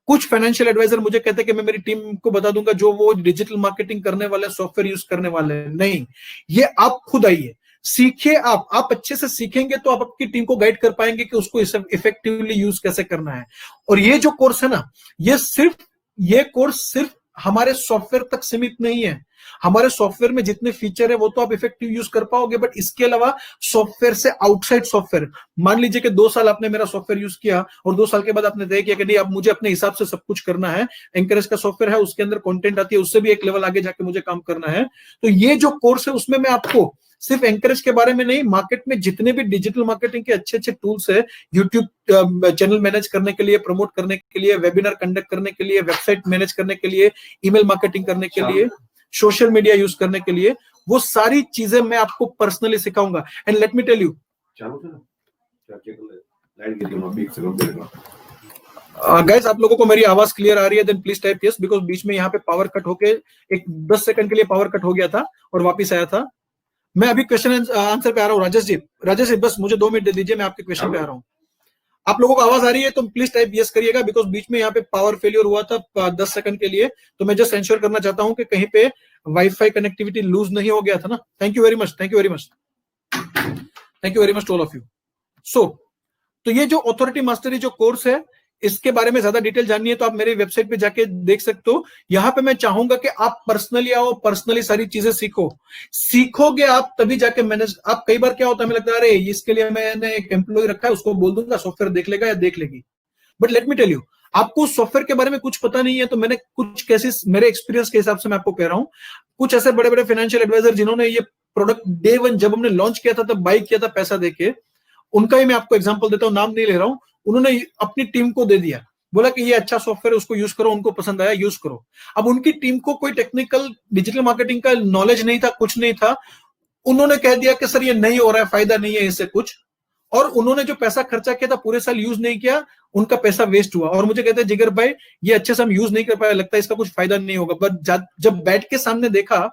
कुछ फाइनेंशियल एडवाइजर मुझे कहते हैं कि मैं मेरी टीम को बता दूंगा जो वो डिजिटल मार्केटिंग करने वाले, सॉफ्टवेयर यूज करने वाले. नहीं, ये आप खुद आइए, सीखिए. आप अच्छे से सीखेंगे तो आप आपकी टीम को गाइड कर पाएंगे कि उसको इफेक्टिवली यूज कैसे करना है. और ये जो कोर्स है ना, ये कोर्स सिर्फ हमारे सॉफ्टवेयर तक सीमित नहीं है. हमारे सॉफ्टवेयर में जितने फीचर है वो तो आप इफेक्टिव यूज कर पाओगे, बट इसके अलावा सॉफ्टवेयर से आउटसाइड सॉफ्टवेयर, मान लीजिए कि 2 साल आपने मेरा सॉफ्टवेयर यूज किया और 2 साल के बाद आपने तय किया कि नहीं अब मुझे अपने हिसाब से सब कुछ करना है, एंकरेज का सॉफ्टवेयर है उसके अंदर कंटेंट आती है, उससे भी एक लेवल आगे जाके मुझे काम करना है. तो ये जो कोर्स है उसमें मैं आपको सिर्फ एंकरेज के बारे में नहीं, मार्केट में जितने भी डिजिटल मार्केटिंग के अच्छे अच्छे टूल्स है, यूट्यूब चैनल मैनेज करने के लिए, प्रमोट करने के लिए, वेबिनार कंडक्ट करने के लिए, वेबसाइट मैनेज करने के लिए, ईमेल मार्केटिंग करने के लिए, सोशल मीडिया यूज करने के लिए, वो सारी चीजें मैं आपको पर्सनली सिखाऊंगा. And let me tell you, guys आप लोगों को मेरी आवाज क्लियर आ रही है? Then please type yes, because बीच में यहाँ पे पावर कट होके एक 10 सेकंड के लिए पावर कट हो गया था और वापिस आया था. मैं अभी क्वेश्चन आंसर पे आ रहा हूँ. राजेश जी बस मुझे 2 मिनट दे दीजिए, मैं आपके क्वेश्चन पे आ रहा हूँ. आप लोगों को आवाज आ रही है तो प्लीज टाइप यस करिएगा, बिकॉज बीच में यहाँ पे पावर फेलियर हुआ था 10 सेकंड के लिए, तो मैं जस्ट इंश्योर करना चाहता हूँ कि कहीं पे वाईफाई कनेक्टिविटी लूज नहीं हो गया था ना. Thank you very much, thank you very much, thank you very much to all of you. So तो ये जो ऑथोरिटी मास्टरी जो कोर्स है, इसके बारे में ज्यादा डिटेल जाननी है तो आप मेरी वेबसाइट पे जाके देख सकते हो. यहां पे मैं चाहूंगा कि आप पर्सनली आओ, पर्सनली सारी चीजें सीखोगे आप तभी जाके मैनेज. आप कई बार क्या होता है, हमें लगता है अरे इसके लिए मैंने एक एम्प्लॉय रखा है, उसको बोल दूंगा सॉफ्टवेयर देख लेगा या देख लेगी, but let me tell you, आपको सॉफ्टवेयर के बारे में कुछ पता नहीं है, तो मैंने कुछ केसेस मेरे एक्सपीरियंस के हिसाब से मैं आपको कह रहा हूं, कुछ ऐसे बड़े बड़े फाइनेंशियल एडवाइजर जिन्होंने ये प्रोडक्ट डे वन जब हमने लॉन्च किया था तब बाई किया था पैसा देके, उनका ही मैं आपको एग्जांपल देता हूं, नाम नहीं ले रहा हूं, उन्होंने अपनी टीम को दे दिया, बोला कि ये अच्छा सॉफ्टवेयर, उसको यूज करो, उनको पसंद आया, यूज करो। अब उनकी टीम को कोई टेक्निकल डिजिटल मार्केटिंग का नॉलेज नहीं था, कुछ नहीं था, उन्होंने कह दिया कि सर ये नहीं हो रहा है, फायदा नहीं है इससे कुछ, और उन्होंने जो पैसा खर्चा किया था पूरे साल यूज नहीं किया, उनका पैसा वेस्ट हुआ। और मुझे कहते हैं जिगर भाई ये अच्छे से हम यूज नहीं कर पाए, लगता है इसका कुछ फायदा नहीं होगा। बट जब बैठ के सामने देखा,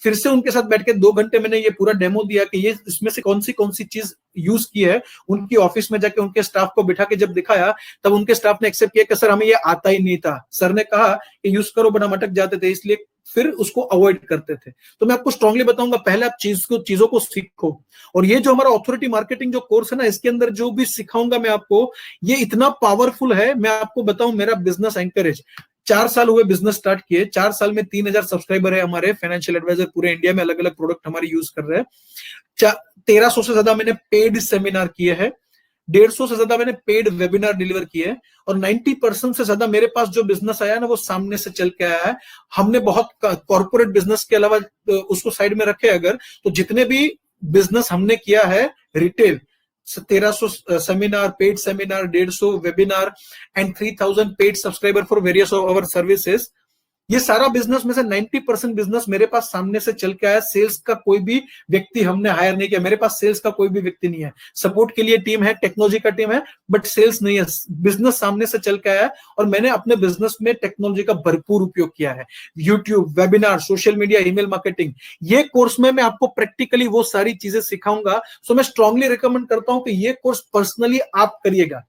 फिर से उनके साथ बैठ के 2 घंटे मैंने ये पूरा डेमो दिया कि ये इसमें से कौन सी चीज यूज की है, उनकी ऑफिस में जाके उनके स्टाफ को बिठा के जब दिखाया, तब उनके स्टाफ ने एक्सेप्ट किया कि सर हमें ये आता ही नहीं था, सर ने कहा कि यूज करो, बट हम अटक जाते थे, इसलिए फिर उसको अवॉइड करते थे। तो मैं आपको स्ट्रांगली बताऊंगा, पहले आप चीजों को सीखो। और ये जो हमारा ऑथोरिटी मार्केटिंग जो कोर्स है ना, इसके अंदर जो भी सिखाऊंगा मैं आपको, ये इतना पावरफुल है। मैं आपको बताऊं, मेरा बिजनेस एंकरेज 4 साल हुए बिजनेस स्टार्ट किए, 4 साल में 3000 सब्सक्राइबर है हमारे, फाइनेंशियल एडवाइजर पूरे इंडिया में अलग अलग प्रोडक्ट हमारे यूज कर रहे हैं। 1300 से ज्यादा मैंने पेड सेमिनार किए हैं, 150 से ज्यादा मैंने पेड वेबिनार डिलीवर किए हैं, और 90% से ज्यादा मेरे पास जो बिजनेस आया ना वो सामने से चल के आया है। हमने बहुत कॉर्पोरेट बिजनेस के अलावा उसको साइड में रखे अगर, तो जितने भी बिजनेस हमने किया है retail, 1300 seminar, paid seminar, 150 webinar and 3000 paid subscriber for various of our services, ये सारा बिजनेस में से 90% बिजनेस मेरे पास सामने से चल के आया। सेल्स का कोई भी व्यक्ति हमने हायर नहीं किया, मेरे पास सेल्स का कोई भी व्यक्ति नहीं है, सपोर्ट के लिए टीम है, टेक्नोलॉजी का टीम है, बट सेल्स नहीं है। बिजनेस सामने से चल के आया, और मैंने अपने बिजनेस में टेक्नोलॉजी का भरपूर उपयोग किया है। YouTube, webinar, social media, email marketing, ये कोर्स में मैं आपको प्रैक्टिकली वो सारी चीजें सिखाऊंगा। सो मैं स्ट्रांगली रिकमेंड करता हूं कि ये कोर्स पर्सनली आप करिएगा।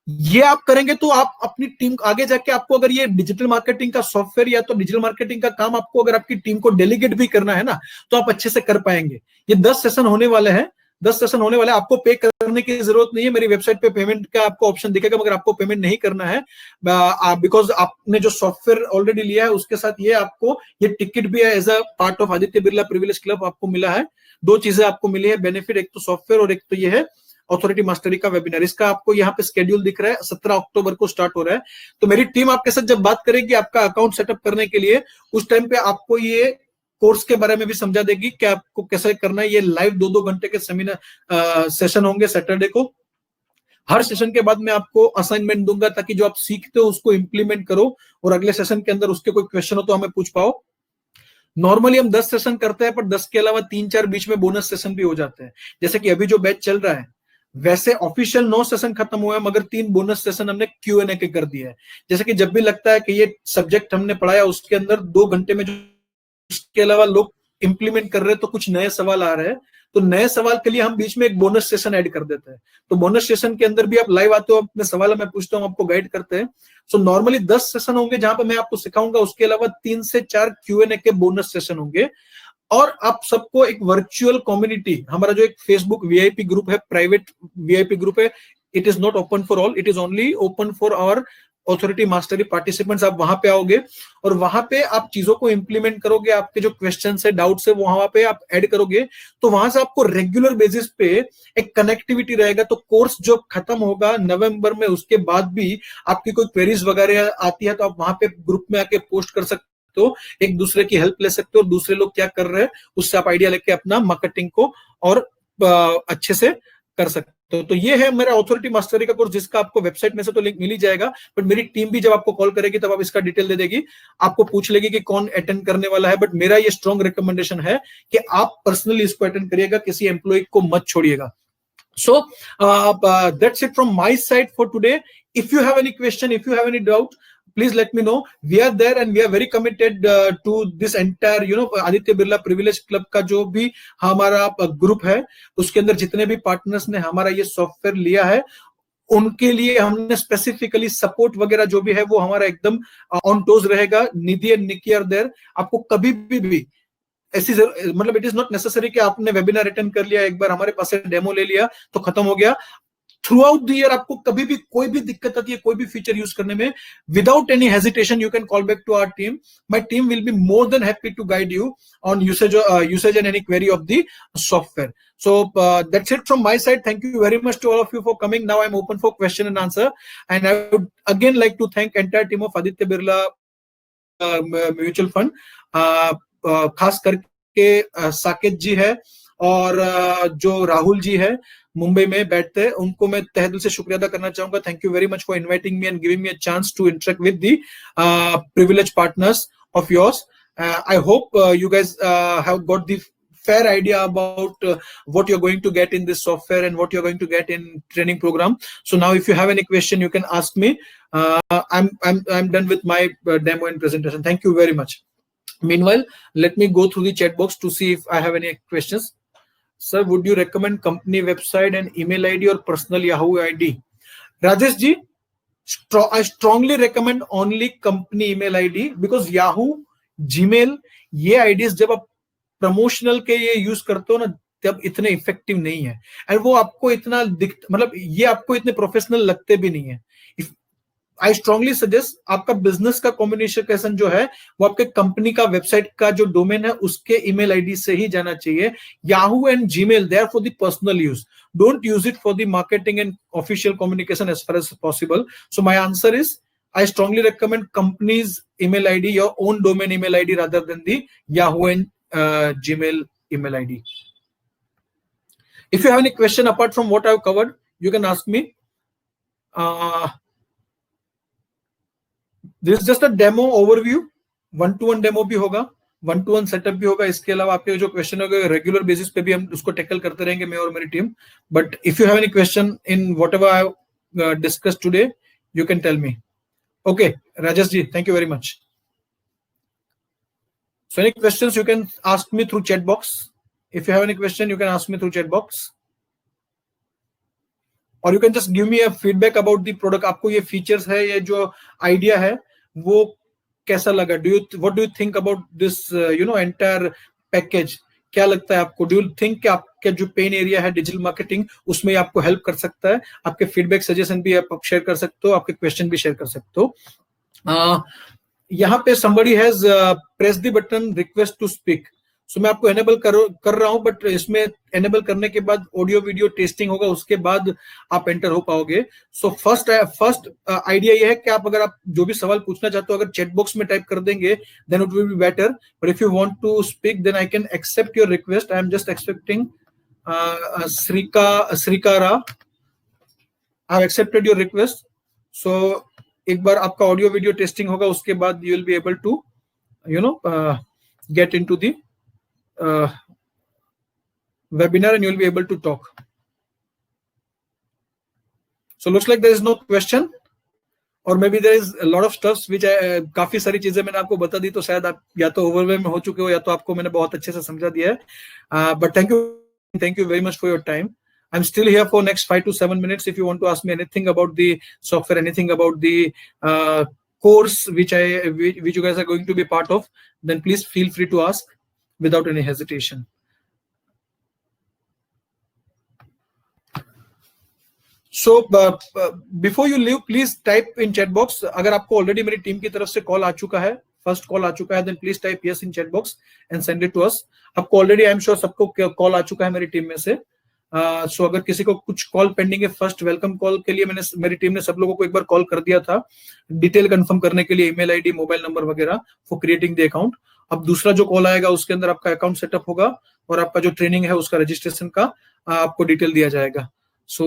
ये आप करेंगे तो आप अपनी टीम आगे जाके, आपको अगर ये डिजिटल मार्केटिंग का सॉफ्टवेयर या तो डिजिटल मार्केटिंग का काम आपको अगर आपकी टीम को डेलीगेट भी करना है ना, तो आप अच्छे से कर पाएंगे। ये 10 सेशन होने वाले हैं, 10 सेशन होने वाले हैं। आपको पे करने की जरूरत नहीं है, मेरी वेबसाइट पे पेमेंट का आपको ऑप्शन दिखेगा, मगर आपको पेमेंट नहीं करना है, बिकॉज आपने जो सॉफ्टवेयर ऑलरेडी लिया है उसके साथ ये आपको ये टिकट भी है, as a part of Aditya Birla privilege club आपको मिला है। 2 चीजें आपको मिली है बेनिफिट, एक तो सॉफ्टवेयर और एक तो ये है ऑथोरिटी मास्टरी का वेबिनार। इसका आपको यहाँ पे स्केड्यूल दिख रहा है, 17 अक्टूबर को स्टार्ट हो रहा है। तो मेरी टीम आपके साथ जब बात करेगी आपका अकाउंट सेटअप करने के लिए, उस टाइम पे आपको ये कोर्स के बारे में भी समझा देगी कि आपको कैसे करना है। ये लाइव 2-2 घंटे के सेमिनार सेशन होंगे सैटरडे को। हर सेशन के बाद मैं आपको असाइनमेंट दूंगा, ताकि जो आप सीखते हो उसको इंप्लीमेंट करो, और अगले सेशन के अंदर उसके कोई क्वेश्चन हो तो हमें पूछ पाओ। नॉर्मली हम 10 सेशन करते हैं, पर 10 के अलावा 3-4 बीच में बोनस सेशन भी हो जाते हैं। जैसे कि अभी जो बैच चल रहा है, वैसे ऑफिशियल 9 सेशन खत्म हुए हैं, मगर 3 बोनस सेशन हमने Q&A के कर दिया है। जैसे कि जब भी लगता है कि ये सब्जेक्ट हमने पढ़ाया उसके अंदर 2 घंटे में जो इसके अलावा लोग इंप्लीमेंट कर रहे हैं, तो कुछ नए सवाल आ रहे हैं, तो नए सवाल के लिए हम बीच में एक बोनस सेशन ऐड कर देते हैं। तो बोनस सेशन के अंदर भी आप लाइव आते हो, अपने सवाल मैं पूछता हूँ, आपको गाइड करते हैं। सो नॉर्मली 10 सेशन होंगे जहां पर मैं आपको सिखाऊंगा, उसके अलावा 3 से 4 Q&A के बोनस सेशन होंगे। और आप सबको एक वर्चुअल कम्युनिटी, हमारा जो एक फेसबुक वीआईपी ग्रुप है, प्राइवेट वीआईपी ग्रुप है, it is not open for all, it is only open for our authority mastery participants. आप वहां पे आओगे और वहां पे आप चीजों को इंप्लीमेंट करोगे, आपके जो क्वेश्चन है, डाउट्स है, वो वहां पे आप ऐड करोगे, तो वहां से आपको रेगुलर बेसिस पे एक कनेक्टिविटी रहेगा। तो कोर्स जो खत्म होगा नवंबर में, उसके बाद भी आपकी कोई क्वेरीज वगैरह आती है तो आप वहां पे ग्रुप में आके पोस्ट कर सकते हो, एक दूसरे की हेल्प ले सकते हो, और दूसरे लोग क्या कर रहे हैं उससे आप आइडिया लेके अपना मार्केटिंग को और अच्छे से कर सकते हो। तो ये है मेरा ऑथोरिटी मास्टरी का कोर्स, जिसका आपको वेबसाइट में से तो लिंक मिल ही जाएगा, बट मेरी टीम भी जब आपको कॉल करेगी तब आप इसका डिटेल दे देगी, आपको पूछ लेगी कि कौन अटेंड करने वाला है। बट मेरा ये स्ट्रॉन्ग रिकमेंडेशन है कि आप पर्सनली इसको अटेंड करिएगा, किसी एम्प्लॉय को मत छोड़िएगा। So that's it from my side for today. If you have any question, if you have any doubt, please let me know. We are there and we are very committed to this entire, Aditya Birla privilege club का जो भी हमारा group है, उसके अंदर जितने भी partners ने हमारा ये सॉफ्टवेयर लिया है, उनके लिए हमने स्पेसिफिकली सपोर्ट वगैरह जो भी है वो हमारा एकदम ऑन टोज रहेगा। निधि एंड निकी आर देयर। आपको कभी भी ऐसी मतलब इट इज नॉट नेसेसरी कि आपने वेबिनार अटेंड कर लिया, एक बार हमारे पास से डेमो ले लिया तो खत्म हो गया। थ्रू आउट द ईयर आपको कभी भी कोई भी दिक्कत आती है कोई भी फीचर यूज करने में, without any hesitation you can call back to our team. My team will be more than happy to guide you on usage and any query of the software. So that's it from my side. Thank you very much to all of you for coming. Now I'm open for question and answer, and I would again like to thank entire team of Aditya Birla Mutual Fund. खास करके साकेत जी है और जो राहुल जी है मुंबई में बैठते हैं, उनको मैं तहे दिल से शुक्रिया अदा करना चाहूंगा. Thank you very much for inviting me and giving me a chance to interact with the privilege partners of yours. I hope you guys have got the fair idea about what you're going to get in this software and what you're going to get in training program. So now if you have any question you can ask me. I'm done with my demo and presentation. Thank you very much. Meanwhile, let me go through the chat box to see if I have any questions. Sir, would you recommend company website and email ID or personal Yahoo ID? Rajesh ji, I strongly recommend only company email ID because Yahoo, Gmail, ये IDs जब आप promotional के ये use करते हो ना तब इतने इफेक्टिव नहीं है, एंड वो आपको इतना मतलब ये आपको इतने प्रोफेशनल लगते भी नहीं है. आई स्ट्रांगली सजेस्ट आपका बिजनेस का कम्युनिकेशन जो है वो आपके कंपनी का वेबसाइट का जो डोमेन है उसके ईमेल आईडी से ही जाना चाहिए. Yahoo and Gmail they are for the personal use. Don't use it for the marketing and official communication as far as possible. So my answer is I strongly recommend company's email ID, your own domain email ID rather than the Yahoo and Gmail email ID. If you have any question apart from what I've covered, you can ask me. This is just a demo overview. one-to-one demo भी होगा, one-to-one setup भी होगा. इसके अलावा आपके जो question होगा regular basis पे भी हम उसको टैकल करते रहेंगे, मैं और मेरी team. But if you have any question in whatever I have discussed today, you can tell me. Okay, Rajesh ji, thank you very much. So any questions you can ask me through chat box. If you have any question, you can ask me through chat box. Or you can just give me a feedback about the product. आपको ये features है, ये जो idea है, वो कैसा लगा? What do you think about this entire package? क्या लगता है आपको? डू यू थिंक कि आपका जो पेन एरिया है डिजिटल मार्केटिंग उसमें आपको हेल्प कर सकता है? आपके फीडबैक सजेशन भी आप शेयर कर सकते हो, आपके क्वेश्चन भी शेयर कर सकते हो. यहाँ पे somebody has pressed the button request to speak. सो मैं आपको एनेबल कर रहा हूं, बट इसमें एनेबल करने के बाद ऑडियो वीडियो टेस्टिंग होगा, उसके बाद आप एंटर हो पाओगे. सो फर्स्ट आइडिया ये है कि अगर आप जो भी सवाल पूछना चाहते हो अगर चैट बॉक्स में टाइप कर देंगे then it will be better. But if you want to speak then I can accept your request. I am just expecting Shrikara. I have accepted your request. So एक बार आपका ऑडियो वीडियो टेस्टिंग होगा, उसके बाद you will be able to get into the webinar and you will be able to talk. So looks like there is no question, or maybe there is a lot of stuff which काफी सारी चीजें मैंने आपको बता दी, तो शायद आप या तो ओवरवेल में हो चुके हो या तो आपको मैंने बहुत अच्छे से समझा दिया है. But thank you very much for your time. I'm still here for next 5 to 7 minutes. If you want to ask me anything about the software, anything about the course which you guys are going to be part of, then please feel free to ask without any hesitation. So before you leave, please type in chat box. अगर आपको already मेरी team की तरफ से call आ चुका है, first call आ चुका है, then please type yes in chat box and send it to us. आपको already I am sure सबको कॉल आ चुका है मेरी टीम में से. सो अगर किसी को कुछ कॉल पेंडिंग है, फर्स्ट वेलकम कॉल के लिए मेरी टीम ने सब लोगों को एक बार कॉल कर दिया था डिटेल कंफर्म करने के लिए, ईमेल आईडी, मोबाइल नंबर वगैरह फॉर क्रिएटिंग द अकाउंट. अब दूसरा जो कॉल आएगा उसके अंदर आपका अकाउंट सेटअप होगा और आपका जो ट्रेनिंग है उसका रजिस्ट्रेशन का आपको डिटेल दिया जाएगा. So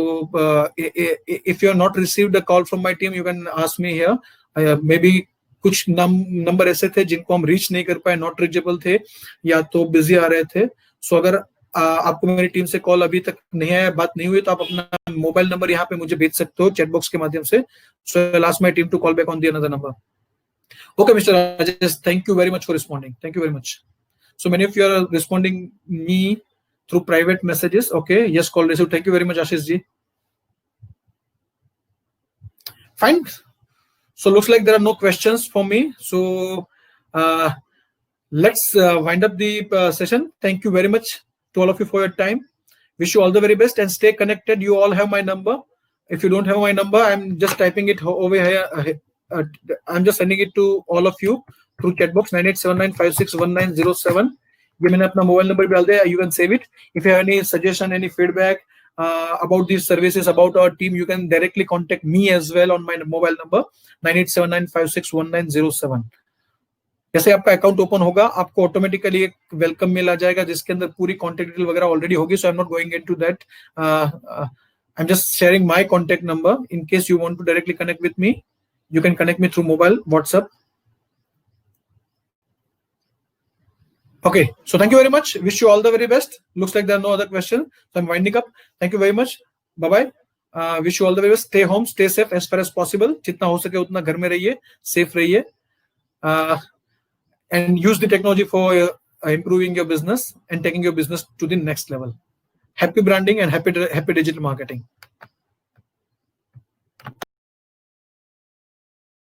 if you are not received a call from my team, you can ask me here. Maybe कुछ नंबर ऐसे थे जिनको हम रीच नहीं कर पाए, नॉट रीचेबल थे या तो बिजी आ रहे थे. सो अगर आपको मेरी टीम से कॉल अभी तक नहीं आया, बात नहीं हुई, तो आप अपना मोबाइल नंबर यहाँ पे मुझे भेज सकते हो चैट बॉक्स के माध्यम से. So I ask my team to call back on the another number. Okay, Mr. Rajesh, thank you very much for responding. Thank you very much. So many of you are responding me through private messages. Okay, yes, call received. Thank you very much, Ashish ji. Fine. So looks like there are no questions for me. So let's wind up the session. Thank you very much to all of you for your time. Wish you all the very best and stay connected. You all have my number. If you don't have my number, I'm just typing it over here. I'm just sending it to all of you through chat box 9879561907. ये मैंने अपना mobile number भी डाल दिया. You can save it. If you have any suggestion, any feedback about these services, about our team, you can directly contact me as well on my mobile number 9879561907. जैसे आपका account open होगा, आपको automatically एक welcome mail आ जाएगा जिसके अंदर पूरी contact detail वगैरह ऑलरेडी होगी. So I am not going into that. I'm just sharing my contact number. In case you want to directly connect with me, you can connect me through mobile, WhatsApp. Okay, so thank you very much. Wish you all the very best. Looks like there are no other questions, so I'm winding up. Thank you very much. Bye-bye. Wish you all the very best. Stay home, stay safe as far as possible. जितना हो सके उतना घर में रहिए, safe रहिए. And use the technology for improving your business and taking your business to the next level. Happy branding and happy digital marketing.